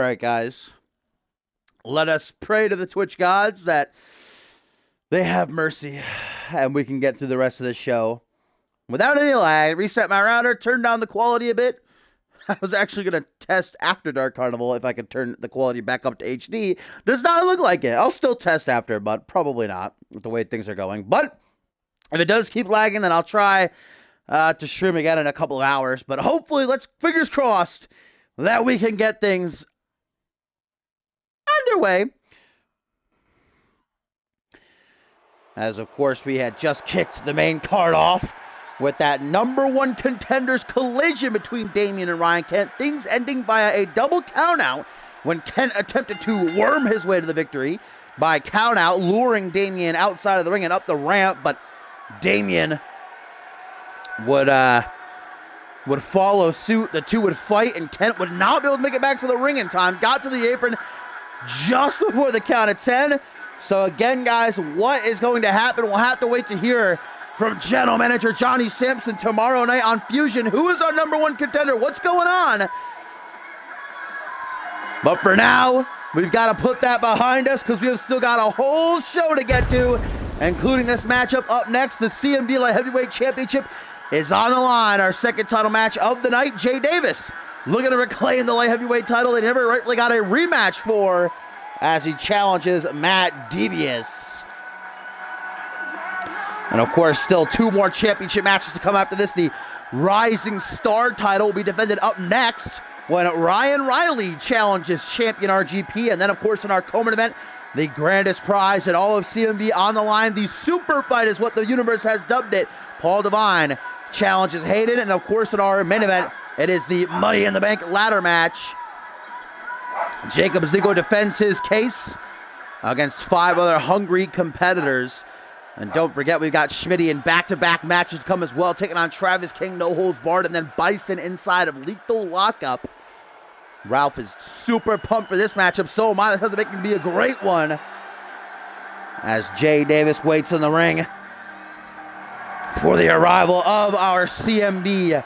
right, guys. Let us pray to the Twitch gods that they have mercy and we can get through the rest of the show without any lag. Reset my router, turn down the quality a bit. I was actually going to test after Dark Carnival if I could turn the quality back up to HD. Does not look like it. I'll still test after, but probably not with the way things are going. But if it does keep lagging, then I'll try to stream again in a couple of hours. But hopefully, fingers crossed, that we can get things underway. As, of course, we had just kicked the main card off with that #1 contenders collision between Damian and Ryan Kent. Things ending via a double countout when Kent attempted to worm his way to the victory by countout, luring Damian outside of the ring and up the ramp. But Damian would follow suit. The two would fight, and Kent would not be able to make it back to the ring in time. Got to the apron just before the count of 10. So again, guys, what is going to happen? We'll have to wait to hear from General Manager Johnny Sampson tomorrow night on Fusion. Who is our #1 contender? What's going on? But for now, we've got to put that behind us because we have still got a whole show to get to, including this matchup up next. The CMV Light Heavyweight Championship is on the line. Our second title match of the night. Jay Davis looking to reclaim the Light Heavyweight title they never rightly got a rematch for, as he challenges Matt Devious. And of course, still two more championship matches to come after this. The Rising Star title will be defended up next when Ryan Riley challenges champion RGP. And then, of course, in our co-main event, the grandest prize in all of CMV on the line. The super fight is what the universe has dubbed it. Paul Devine challenges Hayden. And of course, in our main event, it is the Money in the Bank ladder match. Jacob Zigo defends his case against 5 other hungry competitors. And don't forget, we've got Schmitty in back-to-back matches to come as well, taking on Travis King, No Holds Barred, and then Bison inside of Lethal Lockup. Ralph is super pumped for this matchup, so am I. That's going to make it be a great one. As Jay Davis waits in the ring for the arrival of our CMV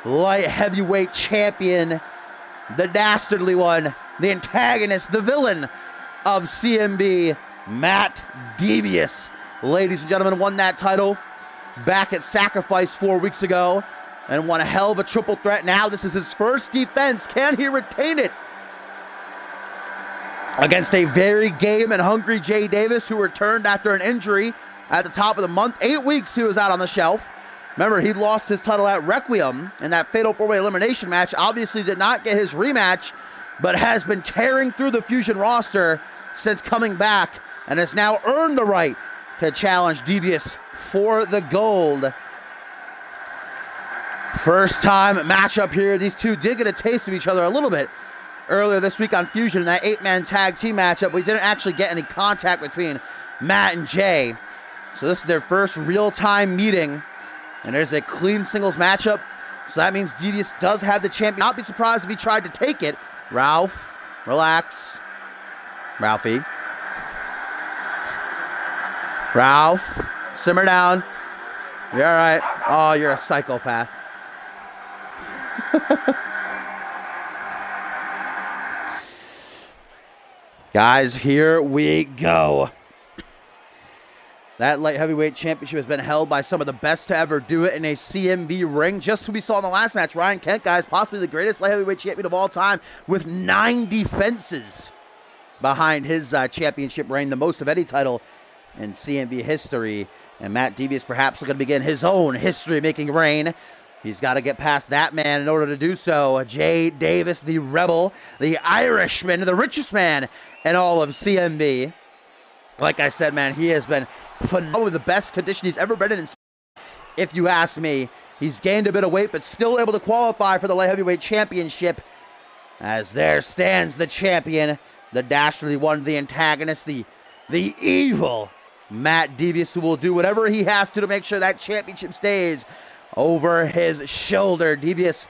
Light Heavyweight Champion, the dastardly one, the antagonist, the villain of CMV, Matt Devious. Ladies and gentlemen, won that title back at Sacrifice 4 weeks ago and won a hell of a triple threat. Now this is his first defense. Can he retain it against a very game and hungry Jay Davis, who returned after an injury at the top of the month? 8 weeks he was out on the shelf. Remember, he lost his title at Requiem in that fatal 4-way elimination match. Obviously did not get his rematch, but has been tearing through the Fusion roster since coming back and has now earned the right to challenge Devious for the gold. First time matchup here. These two did get a taste of each other a little bit earlier this week on Fusion in that 8-man tag team matchup. We didn't actually get any contact between Matt and Jay. So this is their first real-time meeting. And there's a clean singles matchup. So that means Devious does have the champion. Not be surprised if he tried to take it. Ralph, relax. Ralphie. Ralph, simmer down. You're all right. Oh, you're a psychopath. Guys, here we go. That light heavyweight championship has been held by some of the best to ever do it in a CMV ring. Just as we saw in the last match, Ryan Kent, guys, possibly the greatest light heavyweight champion of all time, with 9 defenses behind his championship reign, the most of any title in CMV history. And Matt Devious perhaps going to begin his own history-making reign. He's got to get past that man in order to do so. Jay Davis, the rebel, the Irishman, the richest man in all of CMV. Like I said, man, he has been phenomenal, the best condition he's ever been in. If you ask me, he's gained a bit of weight, but still able to qualify for the light heavyweight championship. As there stands the champion, the dastardly one, the antagonist, the evil Matt Devious, who will do whatever he has to make sure that championship stays over his shoulder. Devious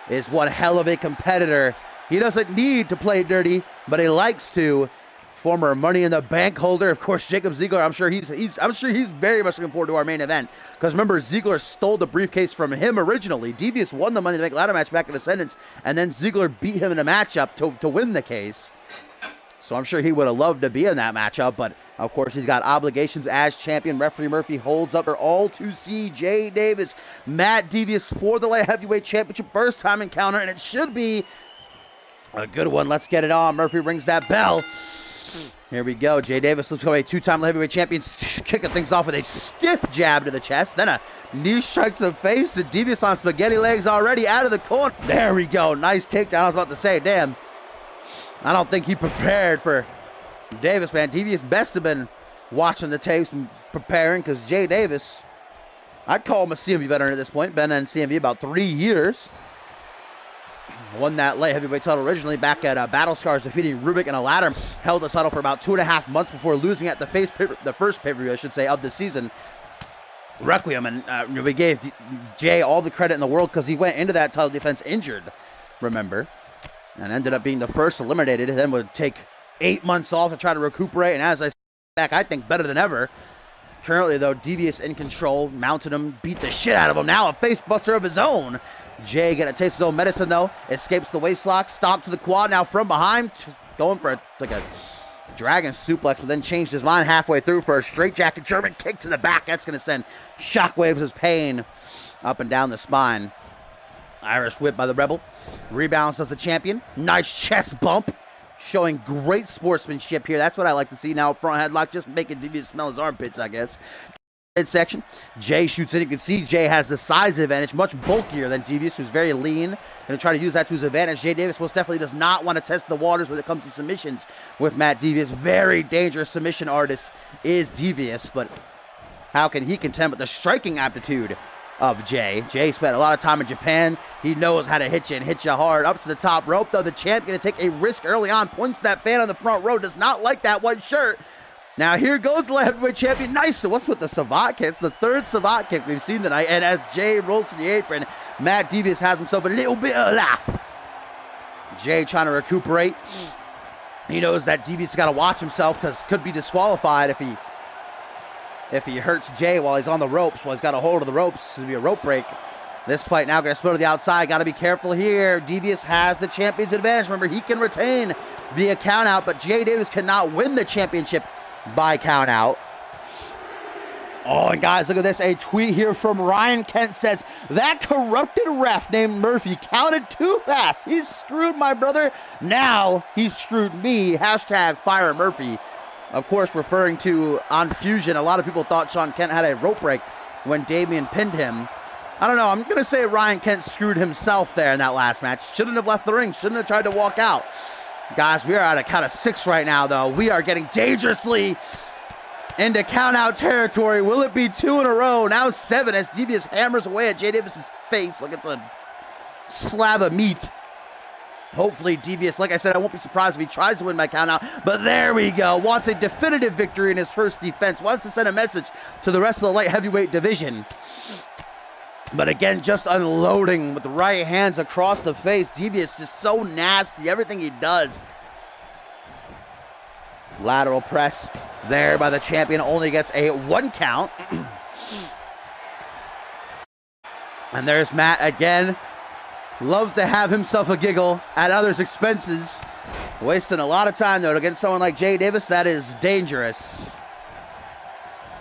is one hell of a competitor. He doesn't need to play dirty, but he likes to. former Money in the Bank holder, of course, Jacob Ziegler. I'm sure he's very much looking forward to our main event, because remember, Ziegler stole the briefcase from him originally. Devious won the Money in the Bank ladder match back in Ascendance, and then Ziegler beat him in a matchup to win the case. So I'm sure he would have loved to be in that matchup, but of course he's got obligations as champion. Referee Murphy holds up for all to see. Jay Davis, Matt Devious for the light heavyweight championship, first time encounter, and it should be a good one. Let's get it on. Murphy rings that bell. Here we go. Jay Davis looks like a two-time light heavyweight champion, kicking things off with a stiff jab to the chest, then a knee strike to the face. To Devious on spaghetti legs already out of the corner. There we go. Nice takedown. I was about to say, damn. I don't think he prepared for Davis, man. Devious best have been watching the tapes and preparing, because Jay Davis, I'd call him a CMV veteran at this point. Been in CMV about 3 years. Won that light heavyweight title originally back at Battle Scars, defeating Rubik in a ladder. Held the title for about 2.5 months before losing at the first pay-per-view, I should say, of the season, Requiem. And we gave Jay all the credit in the world, because he went into that title defense injured, remember, and ended up being the first eliminated. Then would take 8 months off to try to recuperate, and as I back, I think better than ever. Currently, though, Devious in control, mounted him, beat the shit out of him. Now a face buster of his own. Jay getting a taste of his own medicine, though. Escapes the waistlock, stomp to the quad. Now from behind, going for like a dragon suplex, but then changed his mind halfway through for a straightjacket German kick to the back. That's going to send shockwaves of pain up and down the spine. Irish whip by the Rebel. Rebounds as the champion. Nice chest bump, showing great sportsmanship here. That's what I like to see. Now front headlock, just making Devious smell his armpits, I guess. Midsection. Jay shoots in. You can see Jay has the size advantage, much bulkier than Devious, who's very lean. Going to try to use that to his advantage. Jay Davis most definitely does not want to test the waters when it comes to submissions with Matt Devious. Very dangerous submission artist is Devious, but how can he contend with the striking aptitude of Jay? Jay spent a lot of time in Japan. He knows how to hit you and hit you hard. Up to the top rope, though. The champ going to take a risk early on. Points to that fan on the front row. Does not like that one shirt. Now here goes the light heavyweight champion. Nice. So what's with the savate kick? It's the third savate kick we've seen tonight. And as Jay rolls to the apron, Matt Devious has himself a little bit of a laugh. Jay trying to recuperate. He knows that Devious has got to watch himself, because could be disqualified if he hurts Jay while he's on the ropes. Well, he's got a hold of the ropes. It's going to be a rope break. This fight now going to split to the outside. Got to be careful here. Devious has the champion's advantage. Remember, he can retain via count out, but Jay Davis cannot win the championship by count out. Oh, and guys, look at this. A tweet here from Ryan Kent says, that corrupted ref named Murphy counted too fast. He's screwed my brother. Now he's screwed me. Hashtag fire Murphy. Of course, referring to on Fusion, a lot of people thought Sean Kent had a rope break when Damian pinned him. I don't know. I'm going to say Ryan Kent screwed himself there in that last match. Shouldn't have left the ring. Shouldn't have tried to walk out. Guys, we are at a count of 6 right now, though. We are getting dangerously into count-out territory. Will it be 2 in a row? Now 7 as Devious hammers away at Jay Davis's face like it's a slab of meat. Hopefully Devious, like I said, I won't be surprised if he tries to win by count-out. But there we go. Wants a definitive victory in his first defense. Wants to send a message to the rest of the light heavyweight division. But again, just unloading with the right hands across the face. Devious just so nasty, everything he does. Lateral press there by the champion. Only gets a 1 count. And there's Matt again. Loves to have himself a giggle at others' expenses. Wasting a lot of time, though, against someone like Jay Davis. That is dangerous.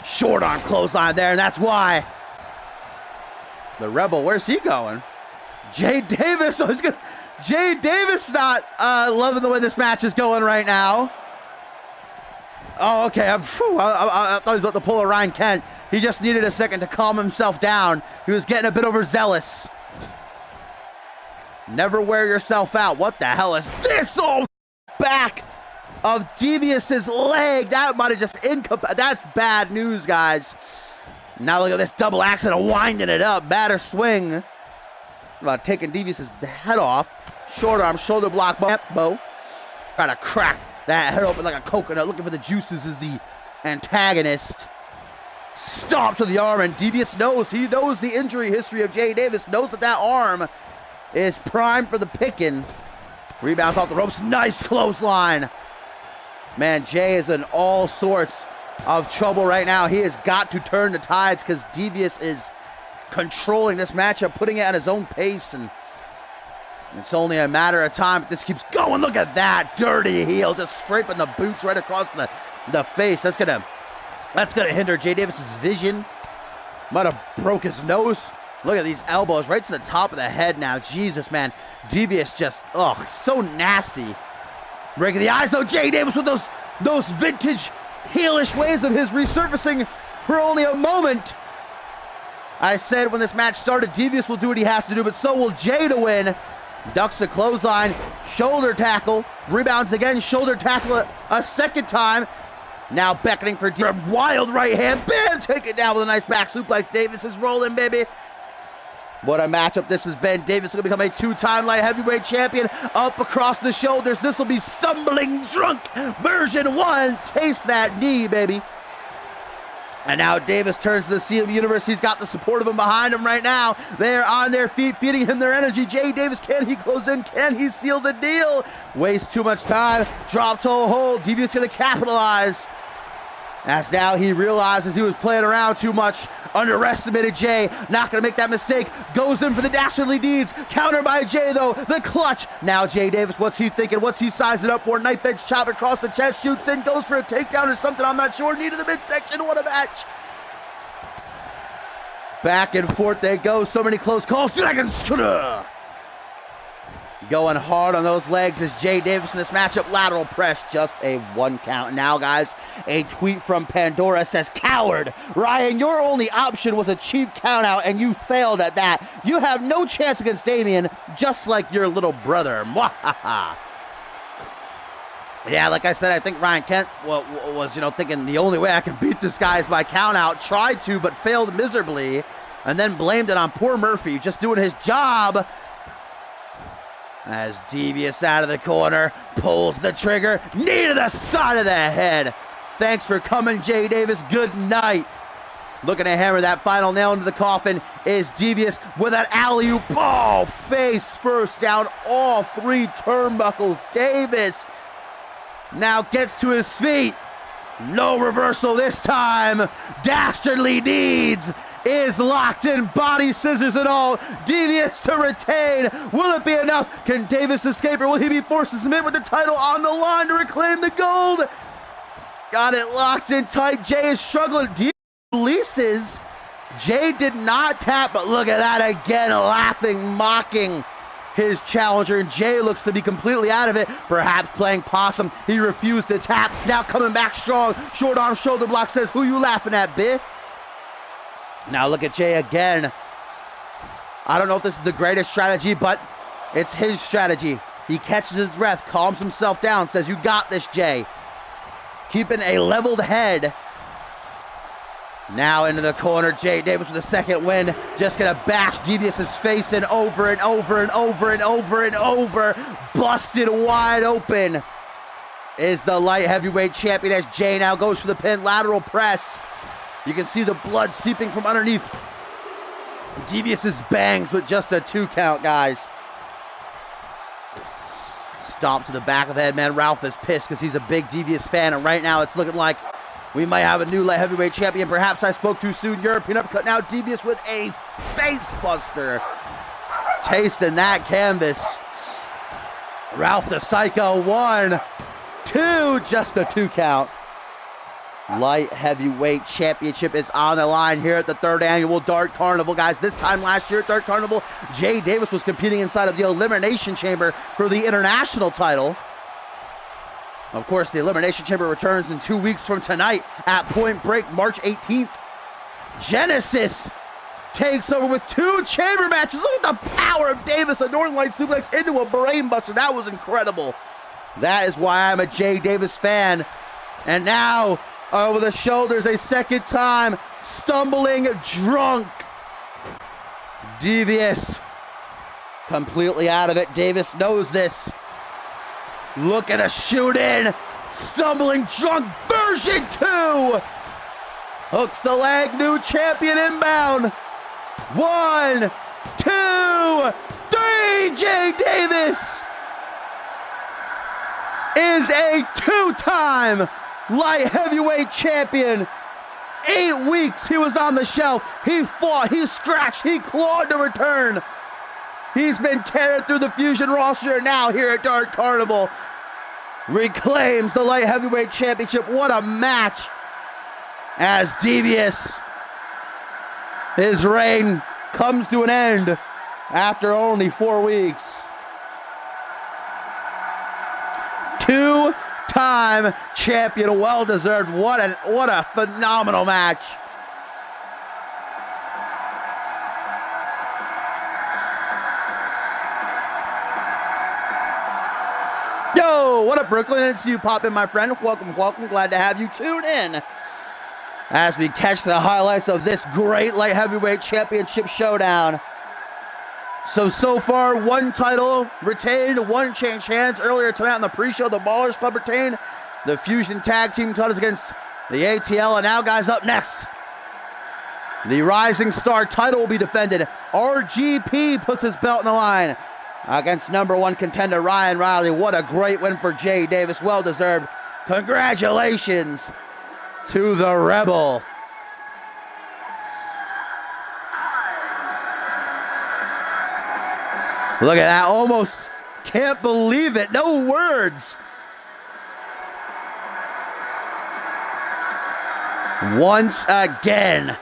Short arm clothesline there, and that's why. The Rebel, where's he going? Jay Davis. Jay Davis not loving the way this match is going right now. Oh, okay. I thought he was about to pull a Ryan Kent. He just needed a second to calm himself down. He was getting a bit overzealous. Never wear yourself out. What the hell is this? Oh, back of Devious's leg. That might have just that's bad news, guys. Now look at this double axe and winding it up. Batter swing. About taking Devious's head off. Short arm, shoulder block, bow. Trying to crack that head open like a coconut. Looking for the juices is the antagonist. Stomp to the arm, and Devious knows. He knows the injury history of Jay Davis. Knows that arm is primed for the picking. Rebounds off the ropes. Nice clothesline. Man, Jay is in all sorts of trouble right now. He has got to turn the tides because Devious is controlling this matchup, putting it at his own pace, and it's only a matter of time if this keeps going. Look at that dirty heel, just scraping the boots right across the face. That's gonna hinder Jay Davis's vision. Might have broke his nose. Look at these elbows right to the top of the head now. Jesus, man. Devious just, so nasty. Breaking the eyes though. Jay Davis with those vintage heelish ways of his resurfacing for only a moment. I said when this match started, Devious will do what he has to do, but so will Jay to win. Ducks a clothesline, shoulder tackle, rebounds again, shoulder tackle a second time. Now beckoning for wild right hand, bam, take it down with a nice back suplex. Davis is rolling, baby. What a matchup this has been. Davis is going to become a two-time light heavyweight champion. Up across the shoulders, this will be stumbling drunk version 1. Taste that knee, baby. And now Davis turns to the CMV universe. He's got the support of him behind him right now. They're on their feet, feeding him their energy. Jay Davis, can he close in? Can he seal the deal? Wastes too much time. Drop toe hold. Devious going to capitalize. As now he realizes he was playing around too much. Underestimated Jay. Not going to make that mistake. Goes in for the dastardly deeds. Counter by Jay, though. The clutch. Now Jay Davis, what's he thinking? What's he sizing up for? Knife edge chop across the chest. Shoots in. Goes for a takedown or something. I'm not sure. Knee to the midsection. What a match. Back and forth they go. So many close calls. Dragon Stunner. Going hard on those legs as Jay Davis in this matchup. Lateral press, just a 1 count. Now, guys, a tweet from Pandora says, "Coward, Ryan, your only option was a cheap count out and you failed at that. You have no chance against Damien, just like your little brother." Mwahaha. Yeah, like I said, I think Ryan Kent was, thinking the only way I can beat this guy is by count out. Tried to, but failed miserably, and then blamed it on poor Murphy, just doing his job. As Devious out of the corner, pulls the trigger, knee to the side of the head. Thanks for coming, Jay Davis. Good night. Looking to hammer that final nail into the coffin is Devious with an alley-oop. Oh, face first down all 3 turnbuckles. Davis now gets to his feet. No reversal this time. Dastardly Deeds is locked in, body scissors and all. Devious to retain. Will it be enough? Can Davis escape, or will he be forced to submit with the title on the line to reclaim the gold? Got it locked in tight. Jay is struggling. Devious releases. Jay did not tap, but look at that again, laughing, mocking his challenger, and Jay looks to be completely out of it, perhaps playing possum. He refused to tap, now coming back strong. Short arm shoulder block says, "Who you laughing at, bitch?" Now look at Jay again. I don't know if this is the greatest strategy, but it's his strategy. He catches his breath, calms himself down, says, "You got this, Jay." Keeping a leveled head. Now into the corner, Jay Davis with a second win. Just gonna bash Devious's face in over and over and over and over and over. Busted wide open is the light heavyweight champion as Jay now goes for the pin. Lateral press. You can see the blood seeping from underneath Devious's bangs with just a 2 count, guys. Stomp to the back of the head, man. Ralph is pissed because he's a big Devious fan, and right now it's looking like we might have a new light heavyweight champion. Perhaps I spoke too soon. European uppercut now. Devious with a face buster. Tasting that canvas. Ralph the Psycho, 1, 2, just a 2 count. Light heavyweight championship is on the line here at the 3rd annual Dark Carnival, guys. This time last year at Dark Carnival, Jay Davis was competing inside of the Elimination Chamber for the international title. Of course, the Elimination Chamber returns in 2 weeks from tonight at Point Break, March 18th. Genesis takes over with 2 chamber matches. Look at the power of Davis. A Northern Light suplex into a brain buster. That was incredible. That is why I'm a Jay Davis fan. And now, over the shoulders a second time, stumbling drunk. Devious completely out of it. Davis knows this. Looking to shoot in. Stumbling drunk version 2. Hooks the leg. New champion inbound. 1, 2, 3. Jay Davis is a two-time light heavyweight champion. 8 weeks he was on the shelf. He fought, he scratched, he clawed to return. He's been tearing through the Fusion roster, now here at Dark Carnival reclaims the light heavyweight championship. What a match. As Devious, his reign comes to an end after only 4 weeks. Two-time champion, well-deserved. What a phenomenal match. Yo, what up, Brooklyn? It's you, pop in, my friend. Welcome, welcome. Glad to have you tune in as we catch the highlights of this great light heavyweight championship showdown. So far, 1 title retained, 1 changed hands. Earlier tonight on the pre-show, the Ballers Club retained the Fusion Tag Team titles against the ATL. And now, guys, up next, the Rising Star title will be defended. RGP puts his belt in the line against #1 contender Ryan Riley. What a great win for Jay Davis. Well-deserved. Congratulations to the Rebel. Look at that. Almost can't believe it. No words. Once again,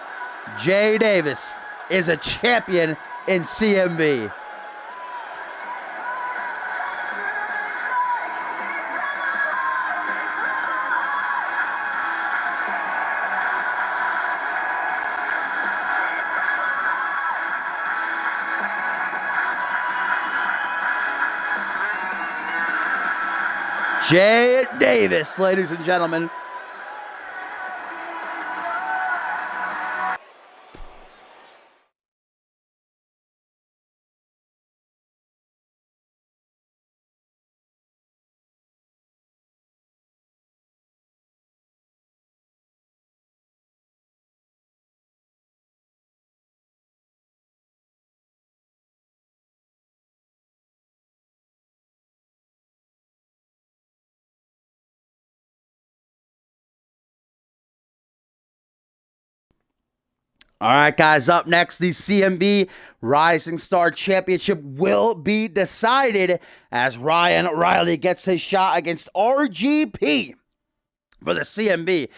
Jay Davis is a champion in CMV. Jay Davis, ladies and gentlemen. All right, guys, up next, the CMV Rising Star Championship will be decided as Ryan Riley gets his shot against RGP for the CMV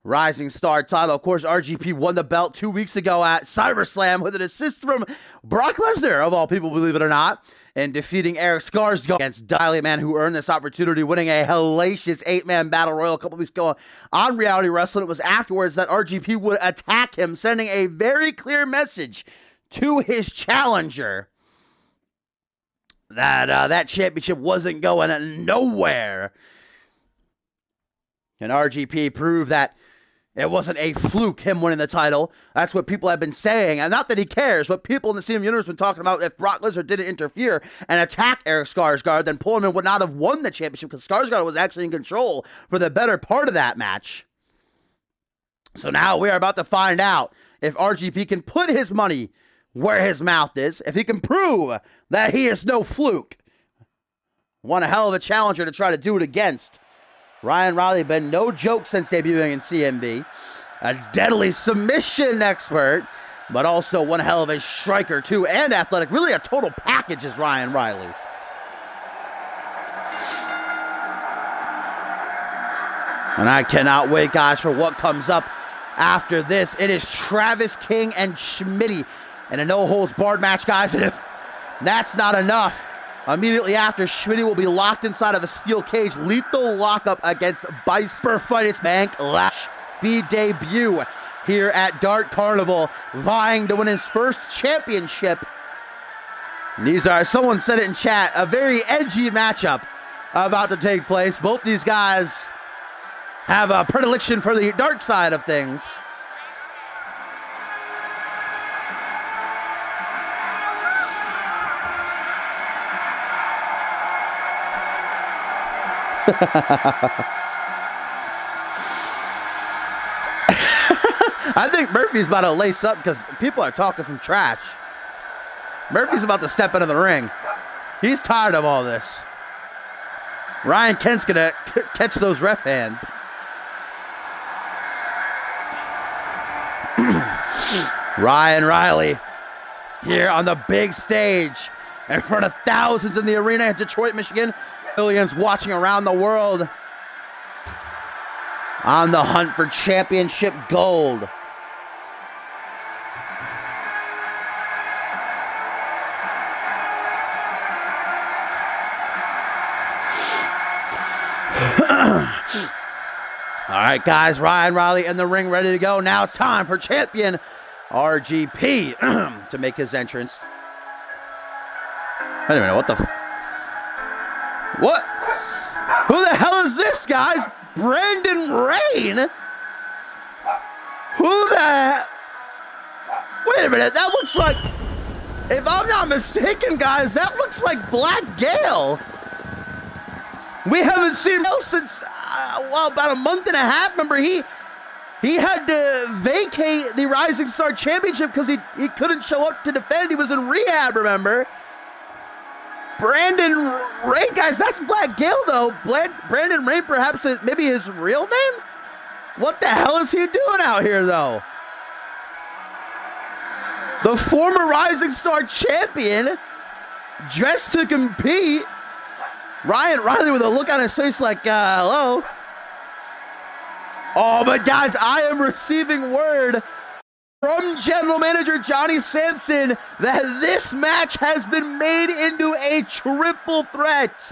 Rising Star title. Of course, RGP won the belt 2 weeks ago at SummerSlam with an assist from Brock Lesnar, of all people, believe it or not, and defeating Eric Skarsgård against Diley, man, who earned this opportunity, winning a hellacious 8-man battle royal a couple weeks ago on Reality Wrestling. It was afterwards that RGP would attack him, sending a very clear message to his challenger that that championship wasn't going nowhere. And RGP proved that it wasn't a fluke, him winning the title. That's what people have been saying. And not that he cares, but people in the CM universe have been talking about if Brock Lesnar didn't interfere and attack Eric Skarsgård, then Pullman would not have won the championship because Skarsgård was actually in control for the better part of that match. So now we are about to find out if RGP can put his money where his mouth is, if he can prove that he is no fluke. One hell of a challenger to try to do it against. Ryan Riley been no joke since debuting in CMV. A deadly submission expert, but also one hell of a striker too, and athletic. Really a total package is Ryan Riley. And I cannot wait, guys, for what comes up after this. It is Travis King and Schmitty in a no-holds-barred match, guys. And if that's not enough, immediately after, Schmitty will be locked inside of a steel cage. Lethal lockup against Bicer Fight. It's Bank Lash. The debut here at Dark Carnival, vying to win his first championship. And these are, someone said it in chat, a very edgy matchup about to take place. Both these guys have a predilection for the dark side of things. I think Murphy's about to lace up because people are talking some trash. Murphy's about to step into the ring. He's tired of all this. Ryan Kent's gonna catch those ref hands. Ryan Riley here on the big stage in front of thousands in the arena in Detroit, Michigan. Millions watching around the world on the hunt for championship gold. All right, guys, Ryan Riley in the ring, ready to go. Now it's time for champion RGP to make his entrance. Wait a minute, what the what? Who the hell is this, guys? Brandon Rain? Who the Wait a minute, that looks like, if I'm not mistaken, guys, that looks like Black Gale. We haven't seen him since, well, about a month and a half. Remember, he had to vacate the Rising Star Championship because he couldn't show up to defend. He was in rehab, remember? Brandon Rain, guys, that's Black Gale, though. Brandon Rain, perhaps maybe his real name? What the hell is he doing out here, though? The former Rising Star champion, dressed to compete. Ryan Riley with a look on his face like, hello. Oh, but guys, I am receiving word from General Manager Johnny Sampson that this match has been made into a triple threat.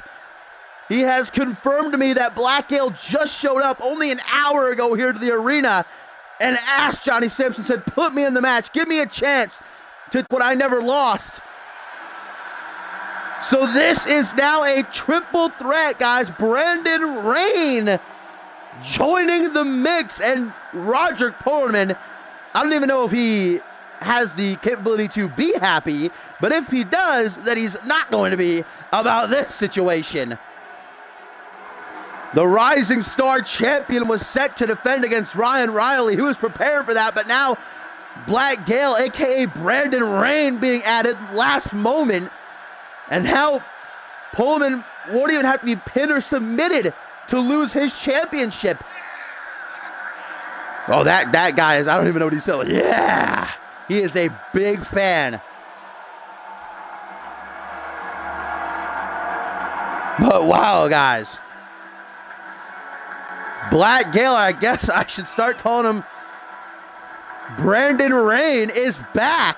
He has confirmed to me that Black Gale just showed up only an hour ago here to the arena and asked Johnny Sampson, said, put me in the match, give me a chance to what I never lost. So this is now a triple threat, guys. Brandon Rain joining the mix, and Roderick Powerman, I don't even know if he has the capability to be happy, but if he does, then he's not going to be about this situation. The Rising Star champion was set to defend against Ryan Riley, who was prepared for that, but now Black Gale, aka Brandon Rain, being added last moment. And now Pullman won't even have to be pinned or submitted to lose his championship. Oh, that guy is, I don't even know what he's saying. Yeah, he is a big fan. But wow, guys. Black Gale, I guess I should start calling him Brandon Rain, is back.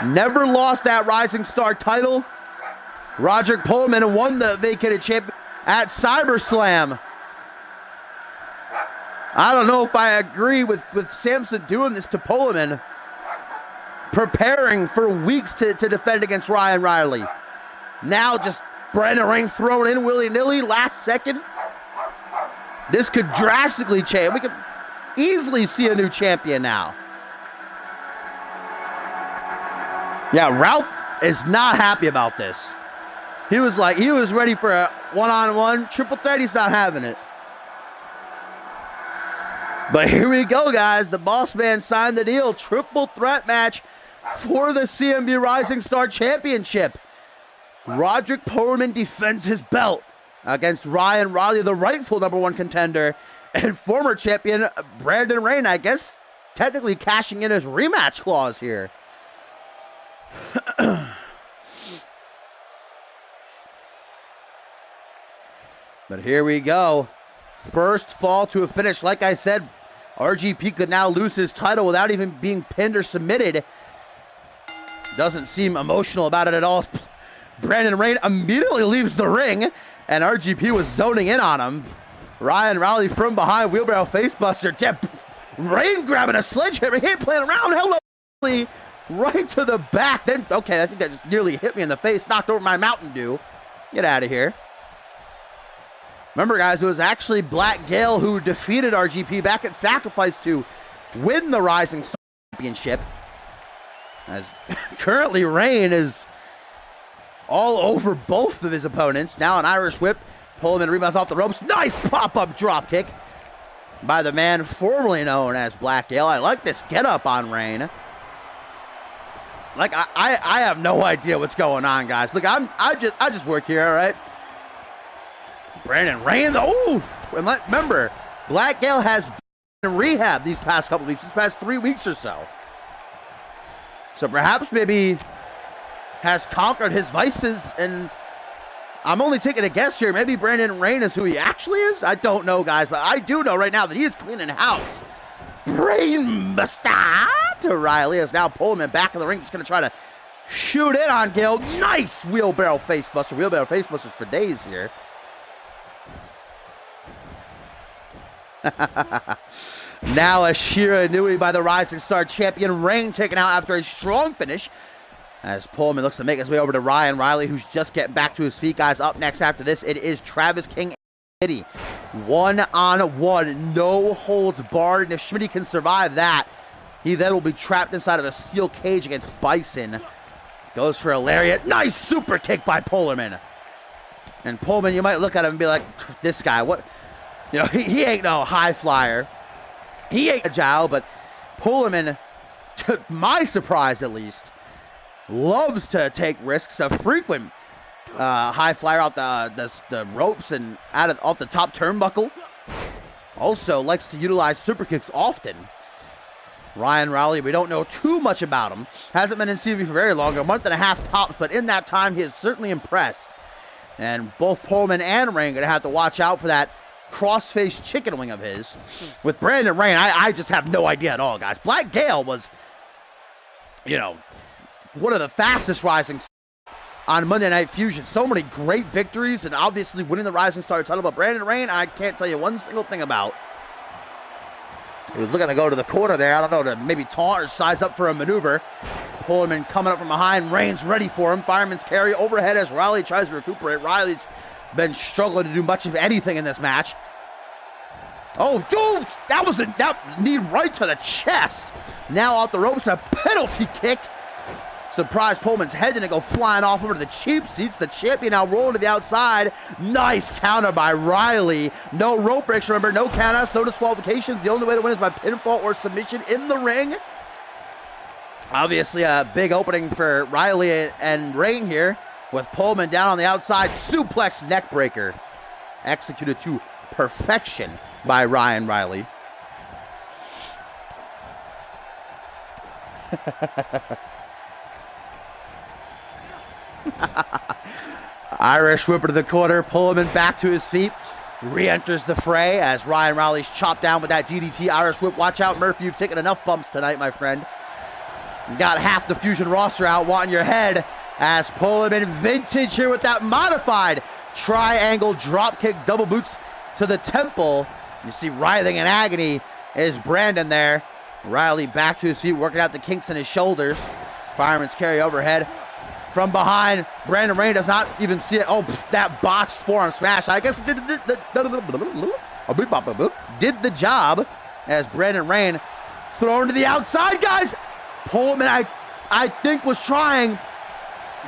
Never lost that Rising Star title. Roderick Pullman won the vacated champion at SummerSlam. I don't know if I agree with Sampson doing this to Pullman. Preparing for weeks to defend against Ryan Riley. Now just Brandon Rain thrown in willy-nilly last second. This could drastically change. We could easily see a new champion now. Yeah, Ralph is not happy about this. He was ready for a one-on-one triple threat. He's not having it. But here we go, guys. The boss man signed the deal. Triple threat match for the CMV Rising Star Championship. Roderick Powerman defends his belt against Ryan Riley, the rightful #1 contender, and former champion Brandon Rain, I guess technically cashing in his rematch clause here. But here we go. First fall to a finish. Like I said, RGP could now lose his title without even being pinned or submitted. Doesn't seem emotional about it at all. Brandon Rain immediately leaves the ring, and RGP was zoning in on him. Ryan Riley from behind, wheelbarrow facebuster. Rain grabbing a sledgehammer. He ain't playing around. Hello. Right to the back. Then, okay, I think that just nearly hit me in the face. Knocked over my Mountain Dew. Get out of here. Remember, guys, it was actually Black Gale who defeated RGP back at Sacrifice to win the Rising Star Championship. As currently Rain is all over both of his opponents. Now an Irish whip. Pullman rebounds off the ropes. Nice pop-up drop kick by the man formerly known as Black Gale. I like this get-up on Rain. Like, I have no idea what's going on, guys. Look, I just work here, all right? Brandon Rain, oh, and remember, Black Gale has been in rehab these past couple weeks, these past 3 weeks or so. So perhaps maybe has conquered his vices, and I'm only taking a guess here. Maybe Brandon Rain is who he actually is. I don't know, guys, but I do know right now that he is cleaning house. Brainbuster to Riley as now Pullman back in the ring, just going to try to shoot in on Gale. Nice wheelbarrow facebuster. Wheelbarrow facebusters for days here. Now a Shira Inui by the Rising Star champion. Rain taken out after a strong finish as Pullman looks to make his way over to Ryan Riley, who's just getting back to his feet. Guys, up next after this, it is Travis King and Schmitty. 1-on-1, no holds barred, and if Schmitty can survive that, he then will be trapped inside of a steel cage against Bison. Goes for a lariat. Nice super kick by Pullman. And Pullman, you might look at him and be like, this guy, what? You know, he ain't no high flyer. He ain't agile, but Pullman, to my surprise at least, loves to take risks. A frequent high flyer out the ropes and off the top turnbuckle. Also likes to utilize super kicks often. Ryan Riley, we don't know too much about him. Hasn't been in CMV for very long, a month and a half tops, but in that time he has certainly impressed. And both Pullman and Rain are going to have to watch out for that cross-face chicken wing of his. With Brandon Rain, I just have no idea at all, guys. Black Gale was, you know, one of the fastest rising on Monday Night Fusion. So many great victories and obviously winning the Rising Star title. But Brandon Rain, I can't tell you one single thing about. He was looking to go to the corner there. I don't know, to maybe taunt or size up for a maneuver. Pullman coming up from behind. Rain's ready for him. Fireman's carry overhead as Riley tries to recuperate. Riley's been struggling to do much of anything in this match. Oh, dude, that knee right to the chest. Now off the ropes, a penalty kick. Surprise, Pullman's head didn't go flying off over to the cheap seats. The champion now rolling to the outside. Nice counter by Riley. No rope breaks, remember, no countouts, no disqualifications. The only way to win is by pinfall or submission in the ring. Obviously a big opening for Riley and Rain here with Pullman down on the outside. Suplex neck breaker. Executed to perfection by Ryan Riley. Irish whipper to the corner. Pullman back to his feet. Re-enters the fray as Ryan Riley's chopped down with that DDT Irish whip. Watch out, Murphy. You've taken enough bumps tonight, my friend. You got half the Fusion roster out wanting your head as Pullman vintage here with that modified triangle dropkick double boots to the temple. You see writhing in agony is Brandon there. Riley back to his feet, working out the kinks in his shoulders. Fireman's carry overhead. From behind, Brandon Rain does not even see it. Oh, that botched forearm smash. I guess did the job as Brandon Rain thrown to the outside, guys. Pullman, I think, was trying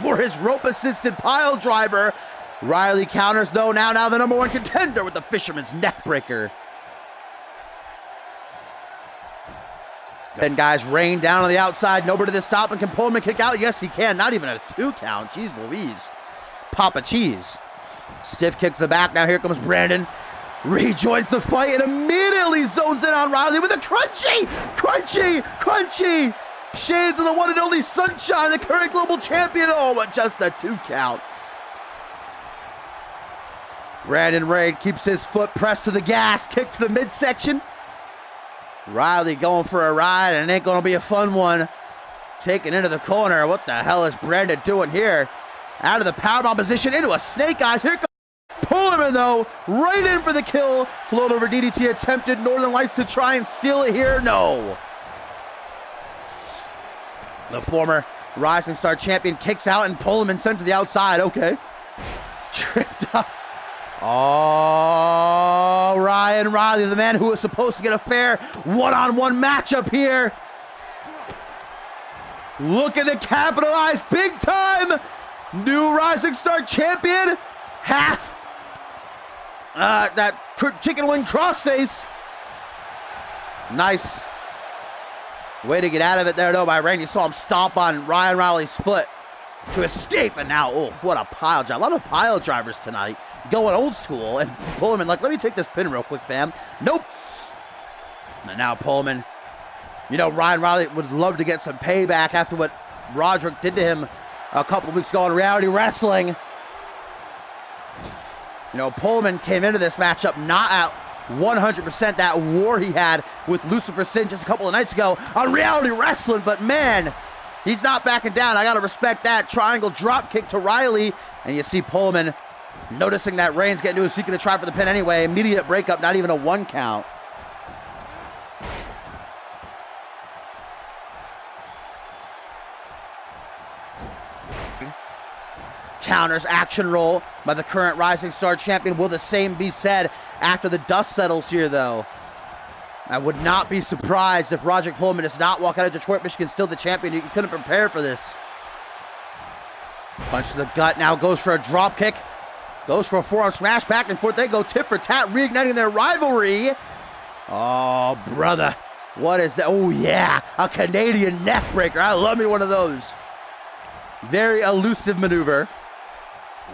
for his rope-assisted pile driver. Riley counters, though. Now the number one contender with the Fisherman's neck breaker. And guys, Rain down on the outside. Nobody to stop him. Can Pullman kick out? Yes, he can. Not even a 2 count. Jeez Louise. Papa Cheese. Stiff kick to the back. Now here comes Brandon. Rejoins the fight and immediately zones in on Riley with a crunchy. Shades of the one and only Sunshine, the current global champion. Oh, but just a 2 count. Brandon Rain keeps his foot pressed to the gas. Kick to the midsection. Riley going for a ride, and it ain't going to be a fun one. Taken into the corner. What the hell is Brandon doing here? Out of the powerbomb position into a snake eyes. Here comes Pullman, though. Right in for the kill. Float over DDT attempted. Northern Lights to try and steal it here. No. The former Rising Star champion kicks out, and Pullman sent to the outside. Okay. Tripped up. Oh, Ryan Riley, the man who was supposed to get a fair one-on-one matchup here. Looking to capitalize big time. New Rising Star champion. Half that chicken wing crossface. Nice way to get out of it there, though, by Rain. You saw him stomp on Ryan Riley's foot to escape, and now, oh, what a pile drive. A lot of pile drivers tonight. going old school and Pullman like, let me take this pin real quick, fam. Nope. And now Pullman, you know, Ryan Riley would love to get some payback after what Roderick did to him a couple of weeks ago in Reality Wrestling. You know, Pullman came into this matchup not at 100% that war he had with Lucifer Sin just a couple of nights ago on Reality Wrestling, but man, he's not backing down. I gotta respect that. Triangle drop kick to Riley, and you see Pullman noticing that Reigns getting to his feet, gonna try for the pin anyway. Immediate breakup, not even a 1 count. Counters, action roll by the current Rising Star champion. Will the same be said after the dust settles here, though? I would not be surprised if Roderick Pullman does not walk out of Detroit, Michigan, still the champion. He couldn't prepare for this. Punch to the gut, now goes for a drop kick. Goes for a forearm smash, back and forth they go, tit for tat, reigniting their rivalry. Oh, brother. What is that? Oh, yeah, a Canadian neck breaker. I love me one of those. Very elusive maneuver.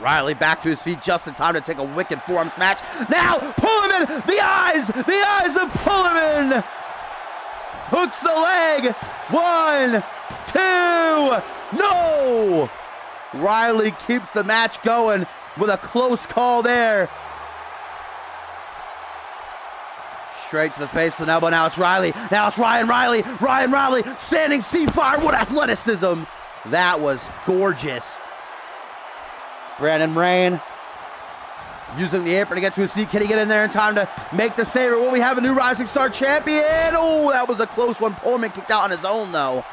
Riley back to his feet just in time to take a wicked forearm smash. Now, Pullman, the eyes of Pullman. Hooks the leg. 1, 2, no. Riley keeps the match going with a close call there. Straight to the face with an elbow. Now it's Riley. Now it's Ryan Riley. Ryan Riley, standing C-fire. What athleticism. That was gorgeous. Brandon Rain using the apron to get to his seat. Can he get in there in time to make the save? Or will we have a new Rising Star champion? Oh, that was a close one. Pullman kicked out on his own, though.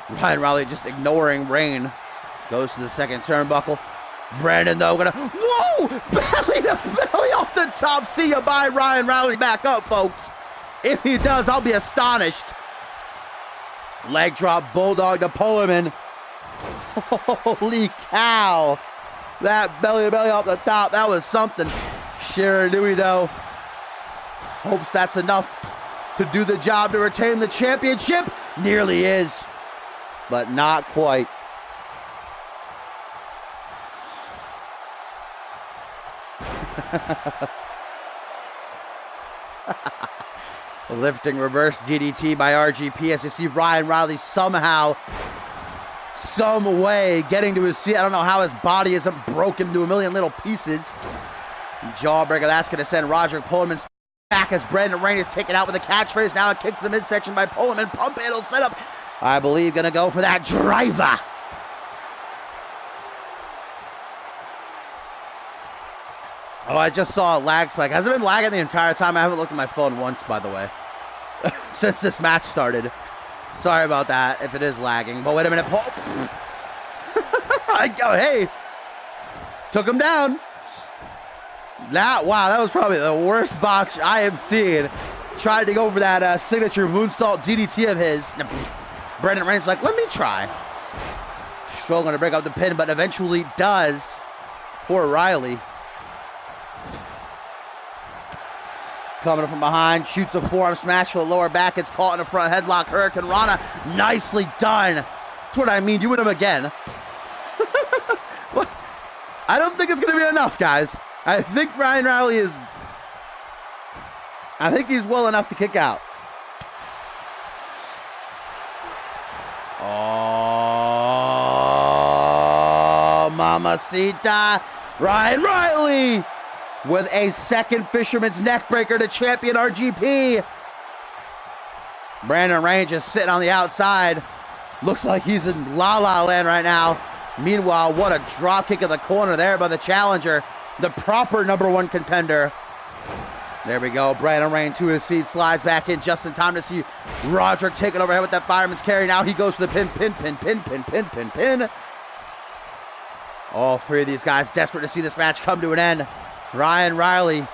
Ryan Riley just ignoring Rain. Goes to the second turnbuckle. Brandon, though, gonna... Whoa! Belly to belly off the top. See ya, bye, Ryan Riley. Back up, folks. If he does, I'll be astonished. Leg drop, bulldog to Pullman. Holy cow. That belly to belly off the top, that was something. Shiranui, though, hopes that's enough to do the job to retain the championship. Nearly is, but not quite. Lifting reverse DDT by RGP as you see Ryan Riley somehow, some way getting to his feet. I don't know how his body isn't broken into a million little pieces. Jawbreaker, that's going to send Roderick Pullman back as Brandon Rain is taken out with a catchphrase. Now it kicks the midsection by Pullman. Pump handle setup. I believe going to go for that driver. Oh, I just saw a lag spike. Has it been lagging the entire time? I haven't looked at my phone once, by the way, since this match started. Sorry about that if it is lagging. But wait a minute. Hey. Took him down. Wow, that was probably the worst botch I have seen. Tried to go for that signature moonsault DDT of his. Brandon Rain's like, let me try. Struggling to break up the pin, but eventually does. Poor Riley. Coming from behind, shoots a forearm smash for the lower back. It's caught in a front headlock. Hurricane Rana, nicely done. That's what I mean. You win him again. What? I don't think it's going to be enough, guys. I think Ryan Riley is... I think he's well enough to kick out. Oh, mamacita. Ryan Riley with a second Fisherman's neck breaker to champion RGP. Brandon Rain just sitting on the outside. Looks like he's in La La Land right now. Meanwhile, what a drop kick in the corner there by the challenger. The proper #1 contender. There we go. Brandon Rain to his feet, slides back in just in time to see Roderick taking overhead with that fireman's carry. Now he goes to the pin. All three of these guys desperate to see this match come to an end. Ryan Riley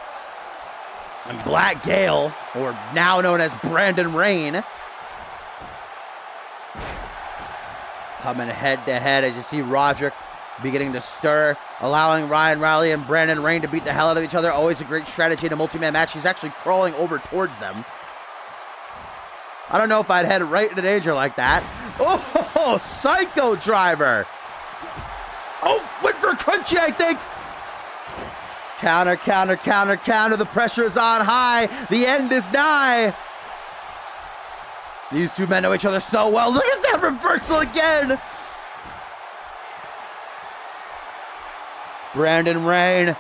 and Black Gale, or now known as Brandon Rain, coming head to head as you see Roderick beginning to stir, allowing Ryan Riley and Brandon Rain to beat the hell out of each other. Always a great strategy in a multi-man match. He's actually crawling over towards them. I don't know if I'd head right into danger like that. Oh, psycho driver. Oh, went for crunchy, I think. Counter, counter, counter, counter. The pressure is on high. The end is nigh. These two men know each other so well. Look at that reversal again. Brandon Rain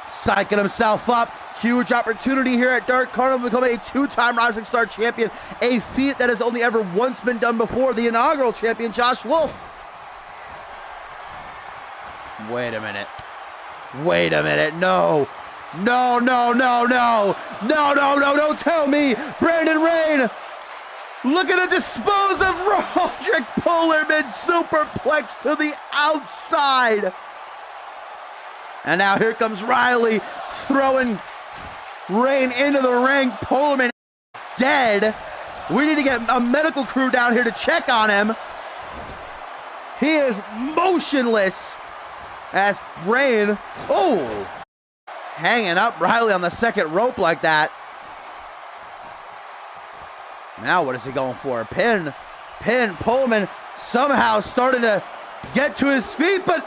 psyching himself up. Huge opportunity here at Dark Carnival to become a two-time Rising Star champion. A feat that has only ever once been done before. The inaugural champion, Josh Wolf. Wait a minute. Wait a minute. No. No, no, no, no. No, no, no, don't tell me. Brandon Rain looking to dispose of Roderick Polarman. Superplex to the outside. And now here comes Riley throwing Rain into the ring. Polarman dead. We need to get a medical crew down here to check on him. He is motionless as Rain, hanging up Riley on the second rope like that. Now what is he going for? Pin. Polarman somehow starting to get to his feet, but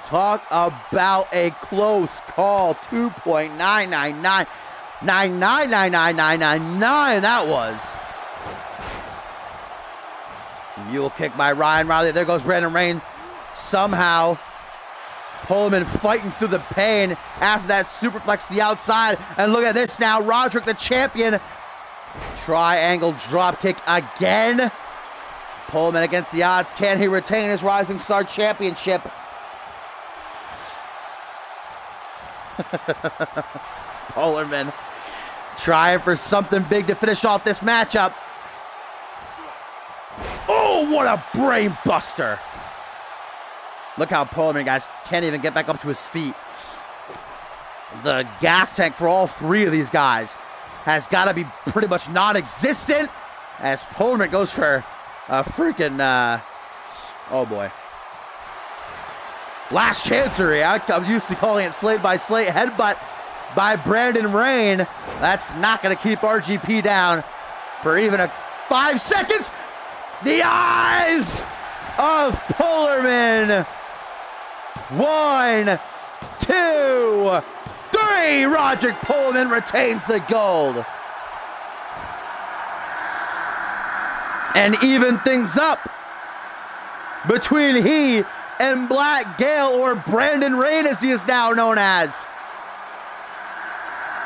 talk about a close call. 2.999. 9999999 that was. Mule kick by Ryan Riley. There goes Brandon Rain. Somehow, Polarman fighting through the pain after that superplex to the outside. And look at this now. Roderick, the champion. Triangle drop kick again. Polarman against the odds. Can he retain his Rising Star championship? Polarman trying for something big to finish off this matchup. Oh, what a brain buster. Look how Polarman, guys, can't even get back up to his feet. The gas tank for all three of these guys has got to be pretty much non-existent as Polarman goes for a freaking, oh boy. Last chancery. I'm used to calling it slate by slate. Headbutt by Brandon Rain. That's not going to keep RGP down for even 5 seconds. The eyes of Polarman. 1, 2, 3. Roderick Polarman retains the gold. And even things up between he and Black Gale, or Brandon Rain as he is now known as.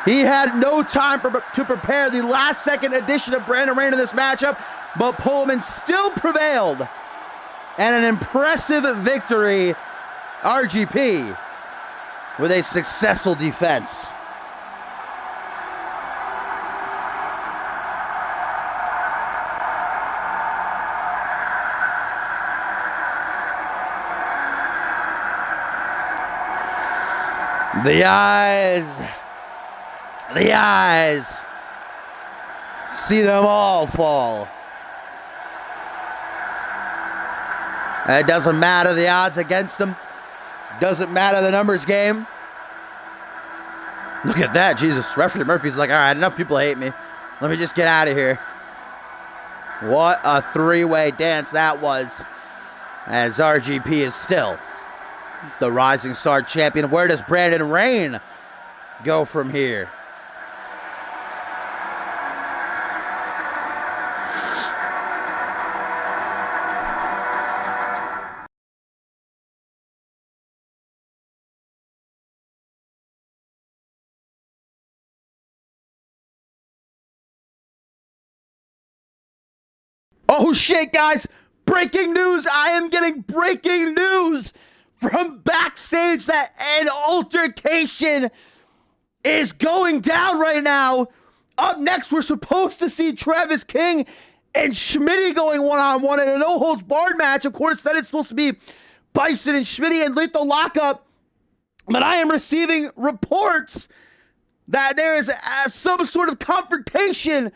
He had no time to prepare the last second edition of Brandon Rain in this matchup, but Polarman still prevailed. And an impressive victory, RGP, with a successful defense. The eyes, see them all fall. It doesn't matter the odds against them. Doesn't matter the numbers game. Look at that, Jesus. Referee Murphy's like, all right, enough people hate me. Let me just get out of here. What a three-way dance that was, as RGP is still the Rising Star champion. Where does Brandon Rain go from here? Oh shit, guys! Breaking news! I am getting breaking news from backstage that an altercation is going down right now. Up next, we're supposed to see Travis King and Schmitty going one-on-one in a no-holds-barred match. Of course, that is supposed to be Bison and Schmitty and Lethal Lockup. But I am receiving reports that there is some sort of confrontation